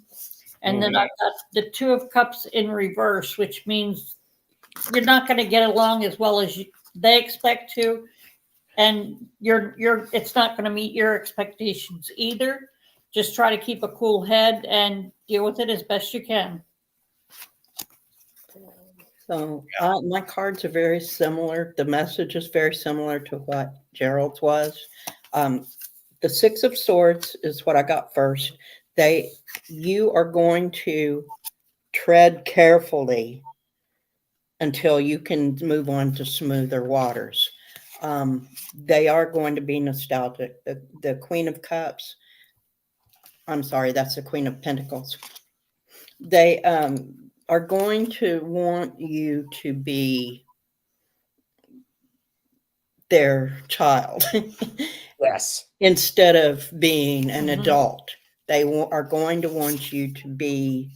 And then I've got the Two of Cups in reverse, which means you're not going to get along as well as they expect to, and it's not going to meet your expectations either. Just try to keep a cool head and deal with it as best you can. So my cards are very similar. The message is very similar to what Gerald's was. The Six of Swords is what I got first. You are going to tread carefully until you can move on to smoother waters. They are going to be nostalgic. The Queen of Cups, I'm sorry, that's the Queen of Pentacles. They are going to want you to be their child Yes. instead of being an Mhm. adult. They are going to want you to be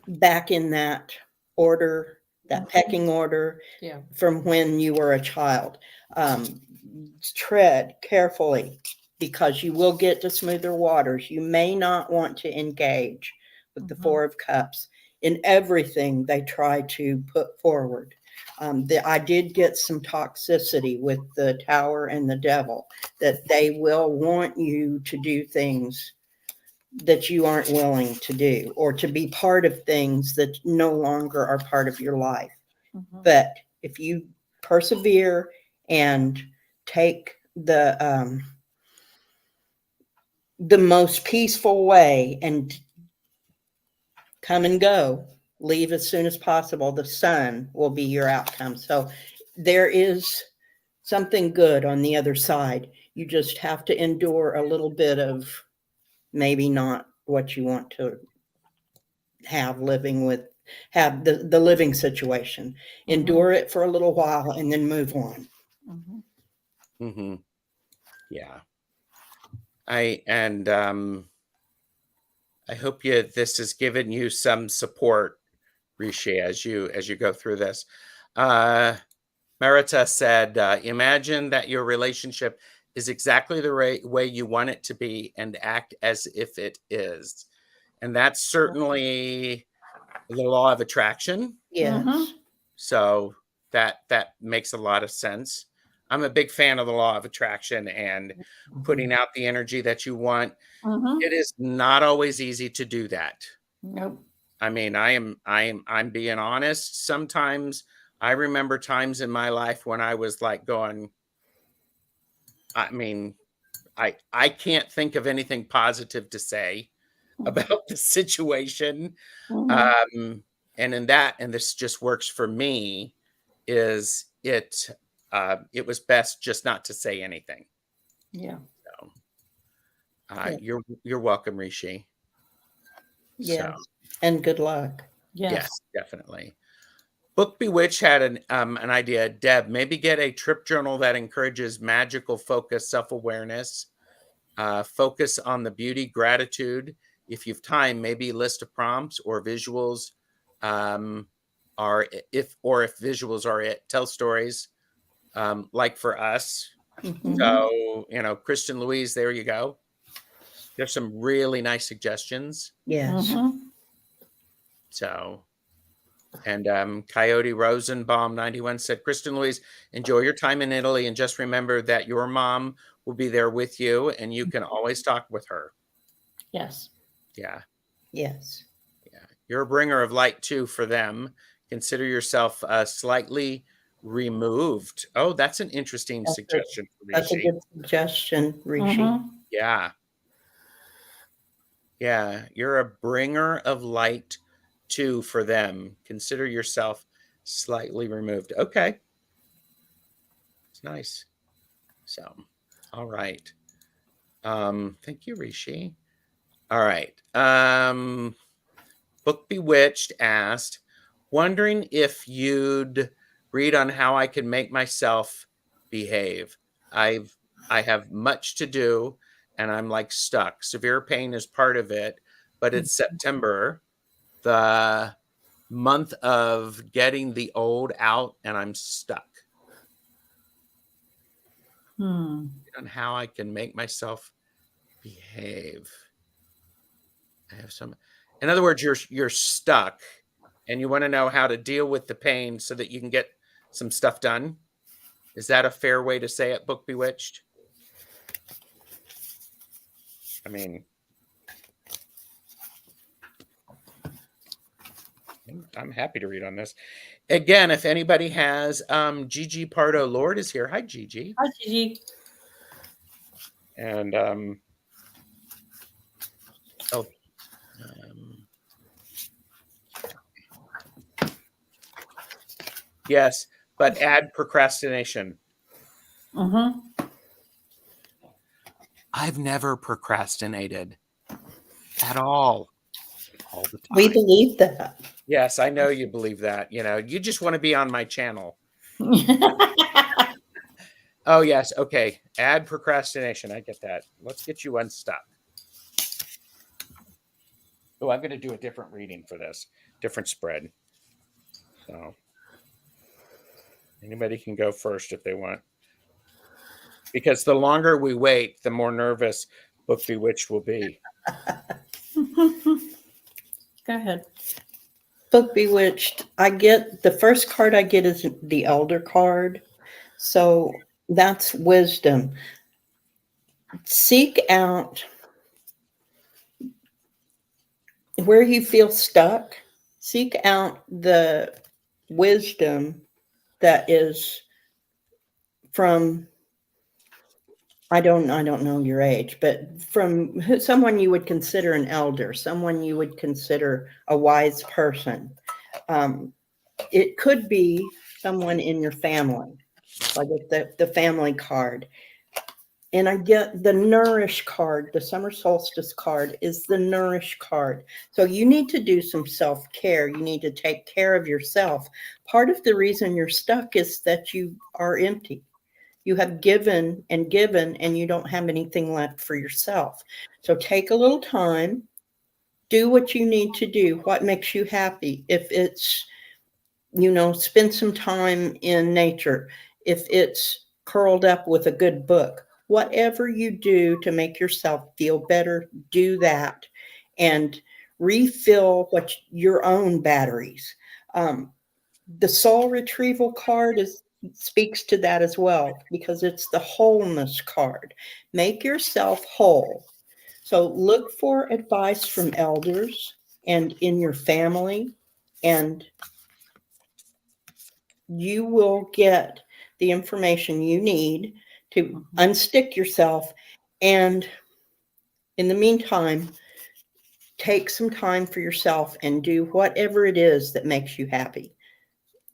back in that order, that pecking order Yeah. from when you were a child. Tread carefully because you will get to smoother waters. You may not want to engage with the Four of Cups in everything they try to put forward. I did get some toxicity with the Tower and the Devil, that they will want you to do things that you aren't willing to do, or to be part of things that no longer are part of your life. But if you persevere and take the most peaceful way and come and go, leave as soon as possible, the sun will be your outcome. So there is something good on the other side. You just have to endure a little bit of maybe not what you want to have the living situation. Endure it for a little while and then move on. Mm-hmm. Yeah. I hope this has given you some support, Rishi, as you go through this. Marita said, imagine that your relationship is exactly the right way you want it to be and act as if it is. And that's certainly the law of attraction. Yes. So that makes a lot of sense. I'm a big fan of the law of attraction and putting out the energy that you want. It is not always easy to do that. Nope. I mean, I'm being honest. Sometimes I remember times in my life when I was like going, I mean, I can't think of anything positive to say about the situation. And this just works for me, is it was best just not to say anything. Yeah. So you're welcome, Rishi. Yes. So, and good luck. yes, definitely. Book Bewitched had an idea. Deb, maybe get a trip journal that encourages magical focus, self-awareness, focus on the beauty, gratitude. If you've time, maybe list of prompts or visuals if visuals are it. Tell stories, like for us. So, Kristen Louise, there you go. There's some really nice suggestions. Yes. So, and Coyote Rosenbaum 91 said, Kristen Louise, enjoy your time in Italy and just remember that your mom will be there with you and you can always talk with her. Yes. Yeah. Yes. Yeah. You're a bringer of light too for them. Consider yourself slightly removed. Oh, that's an interesting suggestion for That's a Rishi. good suggestion, Rishi. Yeah. Yeah. You're a bringer of light too for them. Consider yourself slightly removed. Okay. It's nice. So, all right. Thank you, Rishi. All right. Book Bewitched asked, wondering if you'd read on how I can make myself behave. I have much to do and I'm like stuck. Severe pain is part of it, but it's September, the month of getting the old out, and I'm stuck. On how I can make myself behave. I have some. In other words, you're stuck, and you want to know how to deal with the pain so that you can get some stuff done. Is that a fair way to say it, Book Bewitched? I mean, I'm happy to read on this. Again, if anybody has, Gigi Pardo Lord is here. Hi, Gigi. Hi, Gigi. And yes, but add procrastination. I've never procrastinated at all the time. We believe that. Yes, I know you believe that. You just want to be on my channel. Oh, yes. Okay. Add procrastination. I get that. Let's get you unstuck. Oh, I'm going to do a different reading for this, different spread. So anybody can go first if they want. because the longer we wait, the more nervous Book Bewitched will be. Go ahead. Book Bewitched, I get the first card I get is the Elder card. So that's wisdom. Seek out where you feel stuck. Seek out the wisdom that is from, I don't know your age, but from someone you would consider an elder, someone you would consider a wise person. It could be someone in your family, like the family card. And I get the Nourish card, the summer solstice card is the Nourish card. So you need to do some self-care. You need to take care of yourself. Part of the reason you're stuck is that you are empty. You have given, and you don't have anything left for yourself. So take a little time, do what you need to do, what makes you happy. If it's, spend some time in nature. If it's curled up with a good book, whatever you do to make yourself feel better, do that and refill your own batteries. The soul retrieval card speaks to that as well, because it's the wholeness card. Make yourself whole. So look for advice from elders and in your family, and you will get the information you need to unstick yourself. And in the meantime, take some time for yourself and do whatever it is that makes you happy.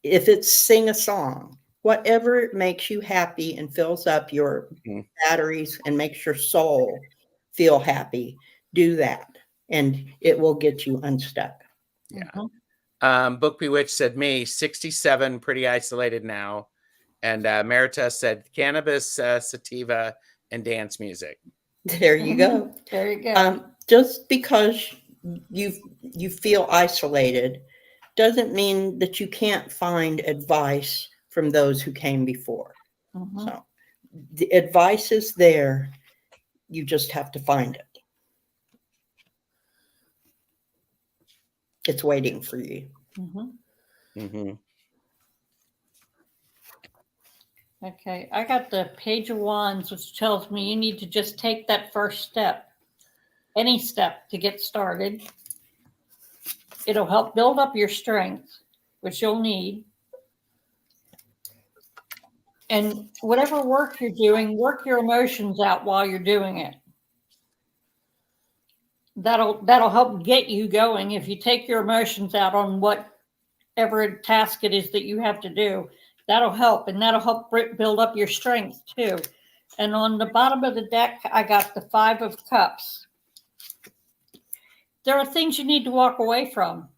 If it's sing a song, whatever makes you happy and fills up your batteries and makes your soul feel happy, do that, and it will get you unstuck. Yeah. Book Bewitched said me, 67, pretty isolated now. And Merita said cannabis, sativa, and dance music. There you go. There you go. Just because you feel isolated doesn't mean that you can't find advice from those who came before. So the advice is there. You just have to find it. It's waiting for you. Okay, I got the Page of Wands, which tells me you need to just take that first step, any step to get started. It'll help build up your strength, which you'll need. And whatever work you're doing, work your emotions out while you're doing it. That'll help get you going. If you take your emotions out on whatever task it is that you have to do, that'll help, and that'll help build up your strength too. And on the bottom of the deck, I got the 5 of Cups. There are things you need to walk away from.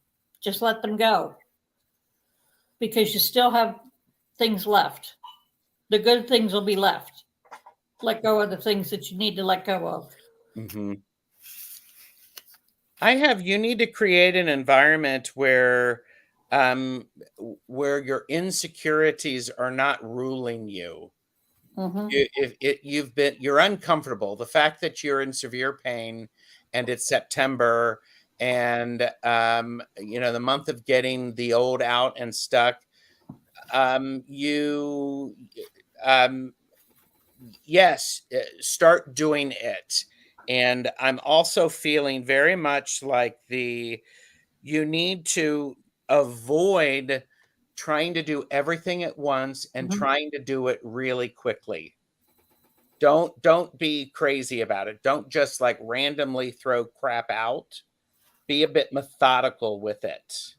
Just let them go, because you still have things left. The good things will be left. Let go of the things that you need to let go of. You need to create an environment where your insecurities are not ruling you. You're uncomfortable. The fact that you're in severe pain and it's September and the month of getting the old out and stuck, yes, start doing it. And I'm also feeling very much like you need to avoid trying to do everything at once and trying to do it really quickly. Don't be crazy about it. Don't just like randomly throw crap out. Be a bit methodical with it.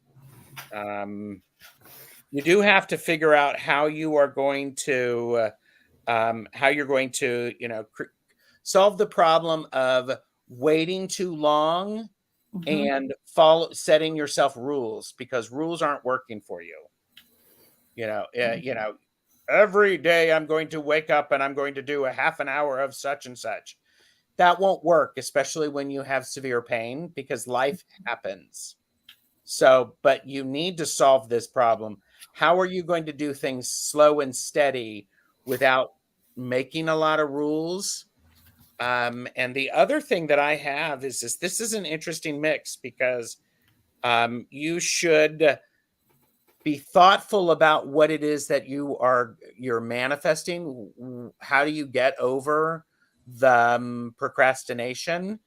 You do have to figure out how you're going to solve the problem of waiting too long and setting yourself rules, because rules aren't working for you. Every day I'm going to wake up and I'm going to do a half an hour of such and such. That won't work, especially when you have severe pain, because life happens. So, but you need to solve this problem. How are you going to do things slow and steady without making a lot of rules. And the other thing that I have is this is an interesting mix because you should be thoughtful about what it is that you're manifesting. How do you get over the procrastination?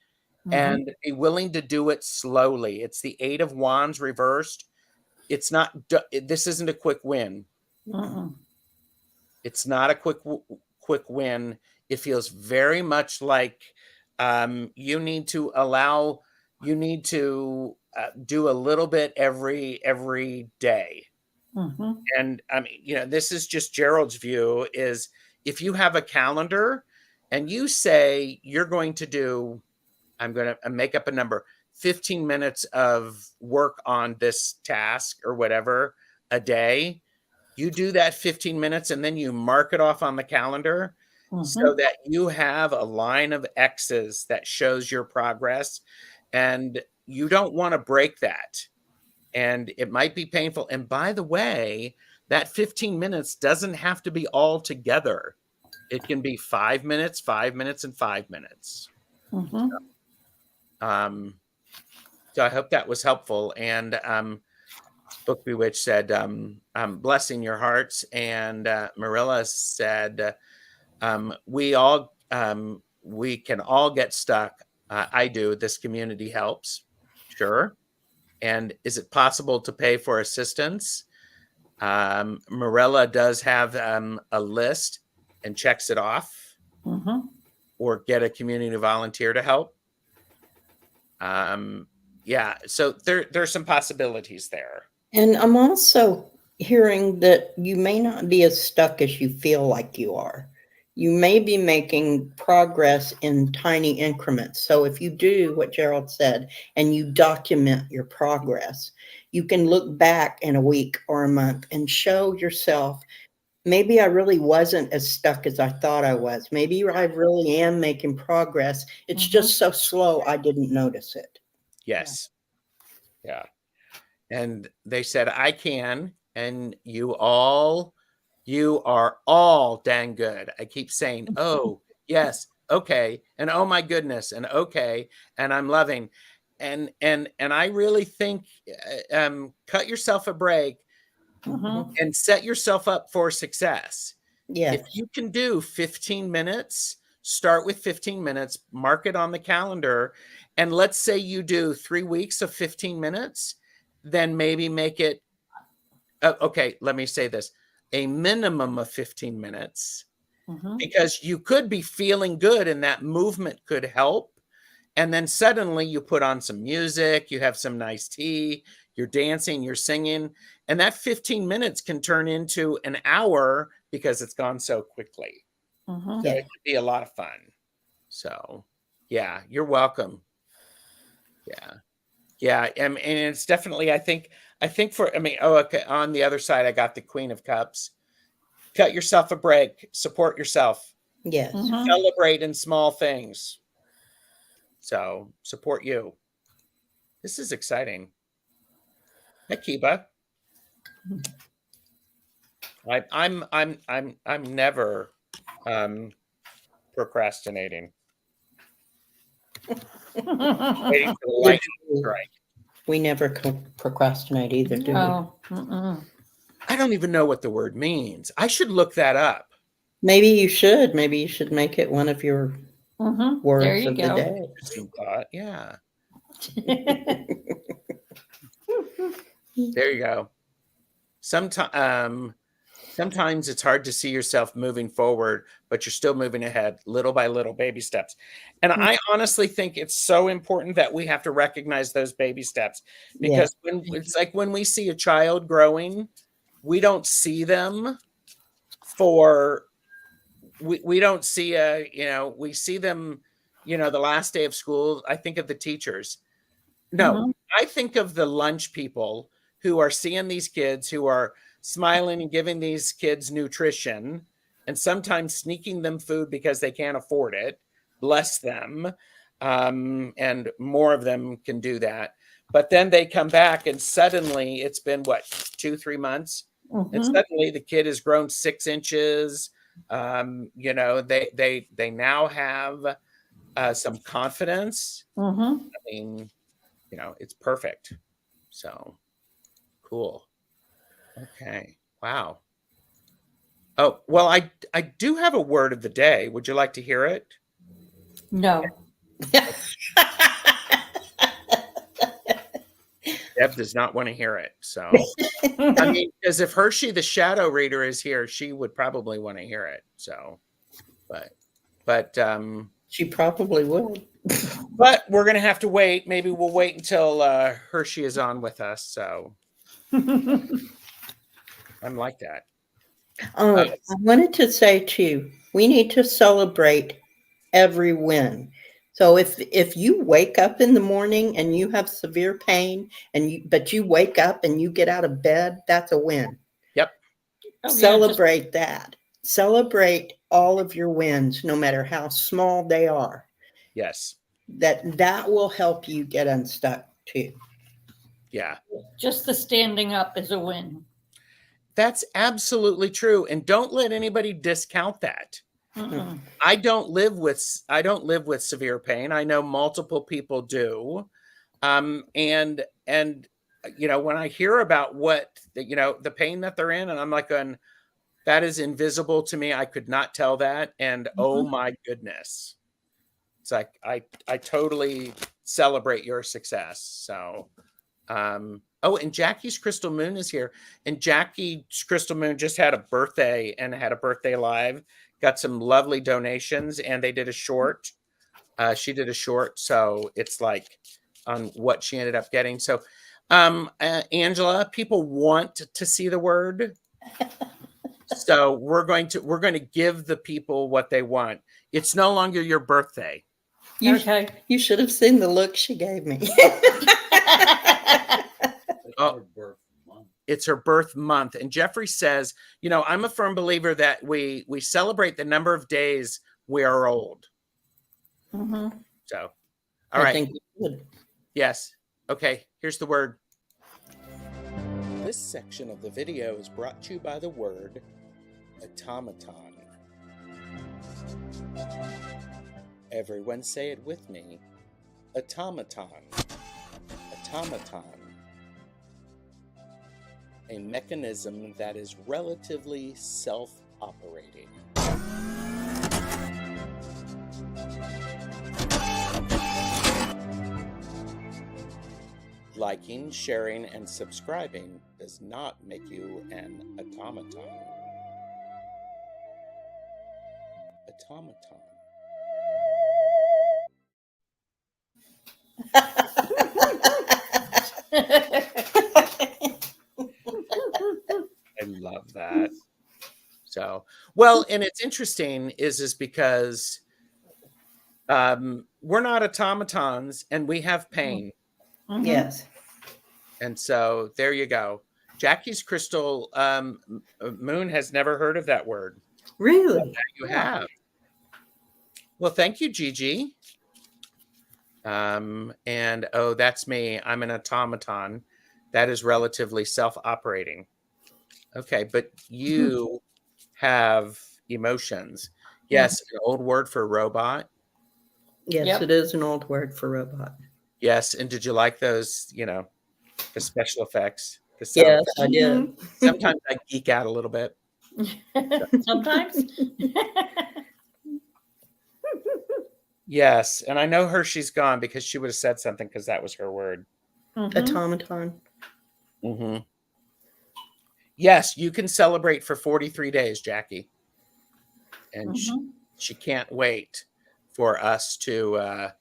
And be willing to do it slowly. It's the Eight of Wands reversed. It's not. This isn't a quick win. It's not a quick win. It feels very much like you need to allow. You need to do a little bit every day. And I mean, this is just Gerald's view. Is if you have a calendar and you say you're going to do, I'm going to make up a number, 15 minutes of work on this task or whatever a day. You do that 15 minutes and then you mark it off on the calendar so that you have a line of X's that shows your progress. And you don't want to break that. And it might be painful. And by the way, that 15 minutes doesn't have to be all together. It can be 5 minutes, 5 minutes, and 5 minutes. So I hope that was helpful. And Book Bewitched said, blessing your hearts. And Marilla said, we can all get stuck. I do. This community helps. Sure. And is it possible to pay for assistance? Marilla does have a list and checks it off, or get a community volunteer to help. Yeah, so there's some possibilities there. And I'm also hearing that you may not be as stuck as you feel like you are. You may be making progress in tiny increments. So if you do what Gerald said and you document your progress, you can look back in a week or a month and show yourself, maybe I really wasn't as stuck as I thought I was. Maybe I really am making progress. It's just so slow I didn't notice it. Yes. Yeah. And they said, I can, and you are all dang good. I keep saying, oh, yes, okay, and oh my goodness, and okay, and I'm loving. And I really think cut yourself a break and set yourself up for success. Yeah. If you can do 15 minutes, start with 15 minutes, mark it on the calendar. And let's say you do 3 weeks of 15 minutes, then maybe make it, okay, let me say this, a minimum of 15 minutes, because you could be feeling good and that movement could help. And then suddenly you put on some music, you have some nice tea, you're dancing, you're singing, and that 15 minutes can turn into an hour because it's gone so quickly. So it could be a lot of fun. So yeah, you're welcome. Yeah. And it's definitely, I think okay, on the other side, I got the Queen of Cups. Cut yourself a break, support yourself. Yes. Celebrate in small things. So support you. This is exciting. Hey, Kiba. I'm never procrastinating. Waiting for the lightning to strike. We never procrastinate either, do we? I don't even know what the word means. I should look that up. Maybe you should. Maybe you should make it one of your words There you of go. the day. Interesting thought. Yeah. There you go. Sometimes it's hard to see yourself moving forward, but you're still moving ahead little by little, baby steps. And I honestly think it's so important that we have to recognize those baby steps, because it's like when we see a child growing, we don't see them we don't see we see them, the last day of school. I think of the teachers. No, I think of the lunch people who are seeing these kids, who are smiling and giving these kids nutrition, and sometimes sneaking them food because they can't afford it. Bless them. And more of them can do that. But then they come back and suddenly it's been 2-3 months? And suddenly the kid has grown 6 inches, You know, they now have some confidence. Mm-hmm. I mean, you know, it's perfect. So cool. Okay. Wow. Oh, well, I do have a word of the day. Would you like to hear it? No. Deb does not want to hear it. So, I mean, because if Hershey, the shadow reader, is here, she would probably want to hear it. So, but She probably would. but we're gonna have to wait. Maybe we'll wait until Hershey is on with us. So I'm like that. Oh, I wanted to say too, we need to celebrate every win. So if you wake up in the morning and you have severe pain but you wake up and you get out of bed, that's a win. Yep. Oh, yeah, Celebrate that. Celebrate all of your wins, no matter how small they are. Yes. That will help you get unstuck too. Yeah. just the standing up is a win. That's absolutely true. And don't let anybody discount that. Mm-mm. I don't live with severe pain. I know multiple people do. And you know, when I hear about the pain that they're in, and I'm like going, that is invisible to me. I could not tell that. And oh my goodness. It's like I totally celebrate your success. So oh, and Jackie's Crystal Moon is here. And Jackie's Crystal Moon just had a birthday and had a birthday live. Got some lovely donations, and they did a short. She did a short, so it's like on what she ended up getting. So, Angela, people want to see the word, so we're going to give the people what they want. It's no longer your birthday. Okay. You should have seen the look she gave me. Her birth month. It's her birth month. And Jeffrey says, you know, I'm a firm believer that we celebrate the number of days we are old. Mm-hmm. So, all right. I think we should. Yes. Okay. Here's the word. This section of the video is brought to you by the word automaton. Everyone say it with me. Automaton. Automaton. A mechanism that is relatively self-operating. Liking, sharing, and subscribing does not make you an automaton. Automaton. I love that. So, well, and it's interesting is because we're not automatons and we have pain. Mm-hmm. Yes. And so there you go. Jackie's Crystal Moon has never heard of that word. Really? You have. Well, thank you, Gigi. And oh, that's me. I'm an automaton. That is relatively self-operating. Okay, but you have emotions. Yes, an old word for robot. Yes, Yep. it is an old word for robot. Yes, and did you like those, you know, the special effects? The sound Yes, effects? I did. Sometimes I geek out a little bit. Sometimes. Yes, and I know Hershey's gone because she would have said something because that was her word. Mhm. Automaton. Mm-hmm. Yes, you can celebrate for 43 days, Jackie. And she can't wait for us to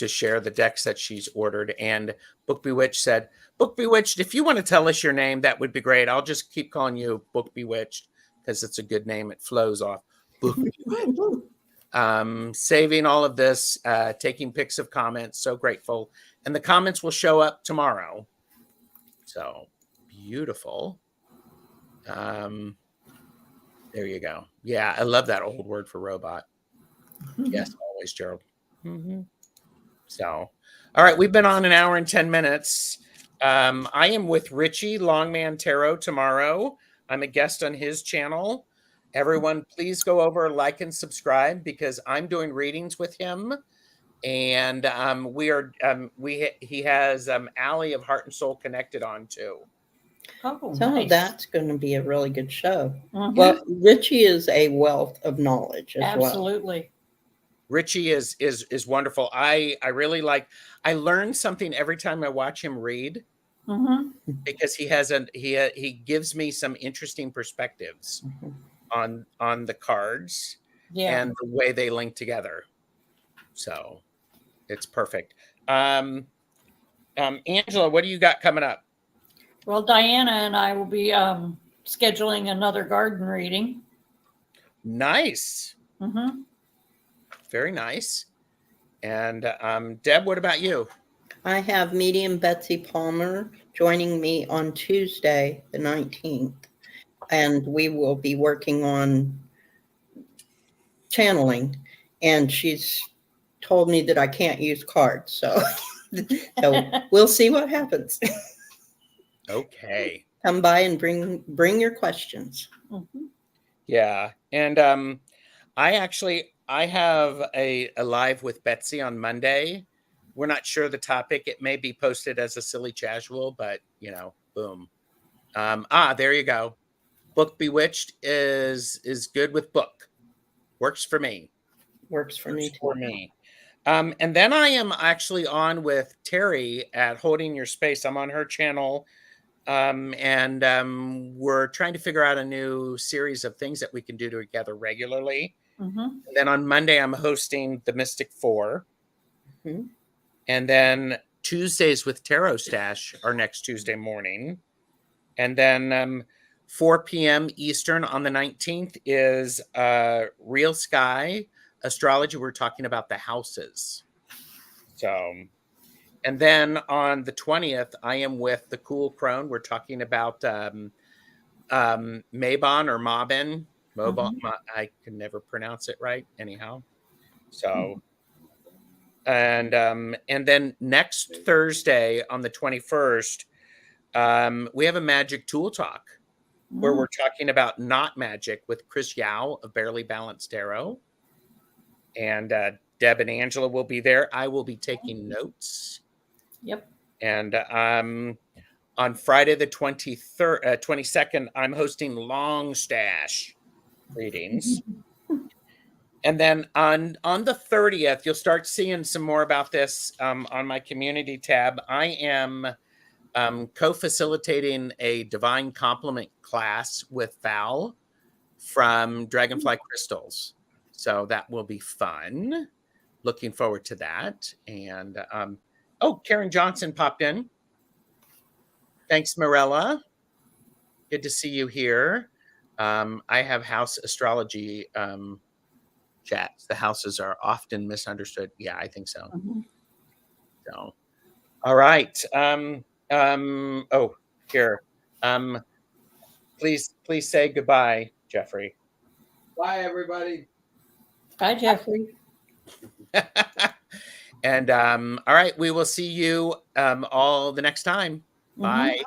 share the decks that she's ordered. And Book Bewitched said, Book Bewitched, if you want to tell us your name, that would be great. I'll just keep calling you Book Bewitched because it's a good name. It flows off. Book Bewitched. Saving all of this, taking pics of comments. So grateful. And the comments will show up tomorrow. So beautiful. There you go. Yeah, I love that old word for robot. Yes, always, Gerald. Mm-hmm. So, all right, we've been on an hour and 10 minutes. I am with Richie Longman Tarot tomorrow. I'm a guest on his channel. Everyone, please go over, like, and subscribe because I'm doing readings with him. And he has Allie of Heart and Soul Connected on too. Oh, So nice. that's going to be a really good show. Mhm. Well, Richie is a wealth of knowledge as well. Absolutely. Richie is wonderful. I really like. I learn something every time I watch him read Hmm. because he gives me some interesting perspectives Mhm. on the cards Yeah. and the way they link together. So it's perfect. Angela, what do you got coming up? Well, Diana and I will be scheduling another garden reading. Nice. Hmm. Very nice. And Deb, what about you? I have medium Betsy Palmer joining me on Tuesday, the 19th, and we will be working on channeling. And she's told me that I can't use cards, so we'll see what happens. Okay. Come by and bring your questions. Hmm. Yeah. And I have a live with Betsy on Monday. We're not sure the topic. It may be posted as a silly casual, but boom. There you go. Book Bewitched is good with book. Works for me. Works for me Works too. for me. And then I am actually on with Terry at Holding Your Space. I'm on her channel. And we're trying to figure out a new series of things that we can do together regularly. Hmm. And then on Monday, I'm hosting the Mystic Four. Mhm. And then Tuesdays with TarotStache are next Tuesday morning. And then 4 p.m. Eastern on the 19th is Real Sky Astrology. We're talking about the houses. So, and then on the 20th, I am with the Cool Crone. We're talking about Mabon or Mabin. Mobon. I can never pronounce it right. Anyhow, so and then next Thursday on the 21st, we have a magic tool talk where we're talking about not magic with Chris Yao of Barely Balanced Tarot, and Deb and Angela will be there. I will be taking notes. Yep. And on Friday the 22nd, I'm hosting Long Stash readings. And then on the 30th, you'll start seeing some more about this on my community tab. I am co-facilitating a divine complement class with Val from Dragonfly Crystals. So that will be fun. Looking forward to that. And Karen Johnson popped in. Thanks, Morella. Good to see you here. I have house astrology chats. The houses are often misunderstood. Yeah, I think so. Mhm. So, all right. Here. Please say goodbye, Jeffrey. Bye, everybody. Hi, Jeffrey. And all right, we will see you all the next time. Mhm. Bye.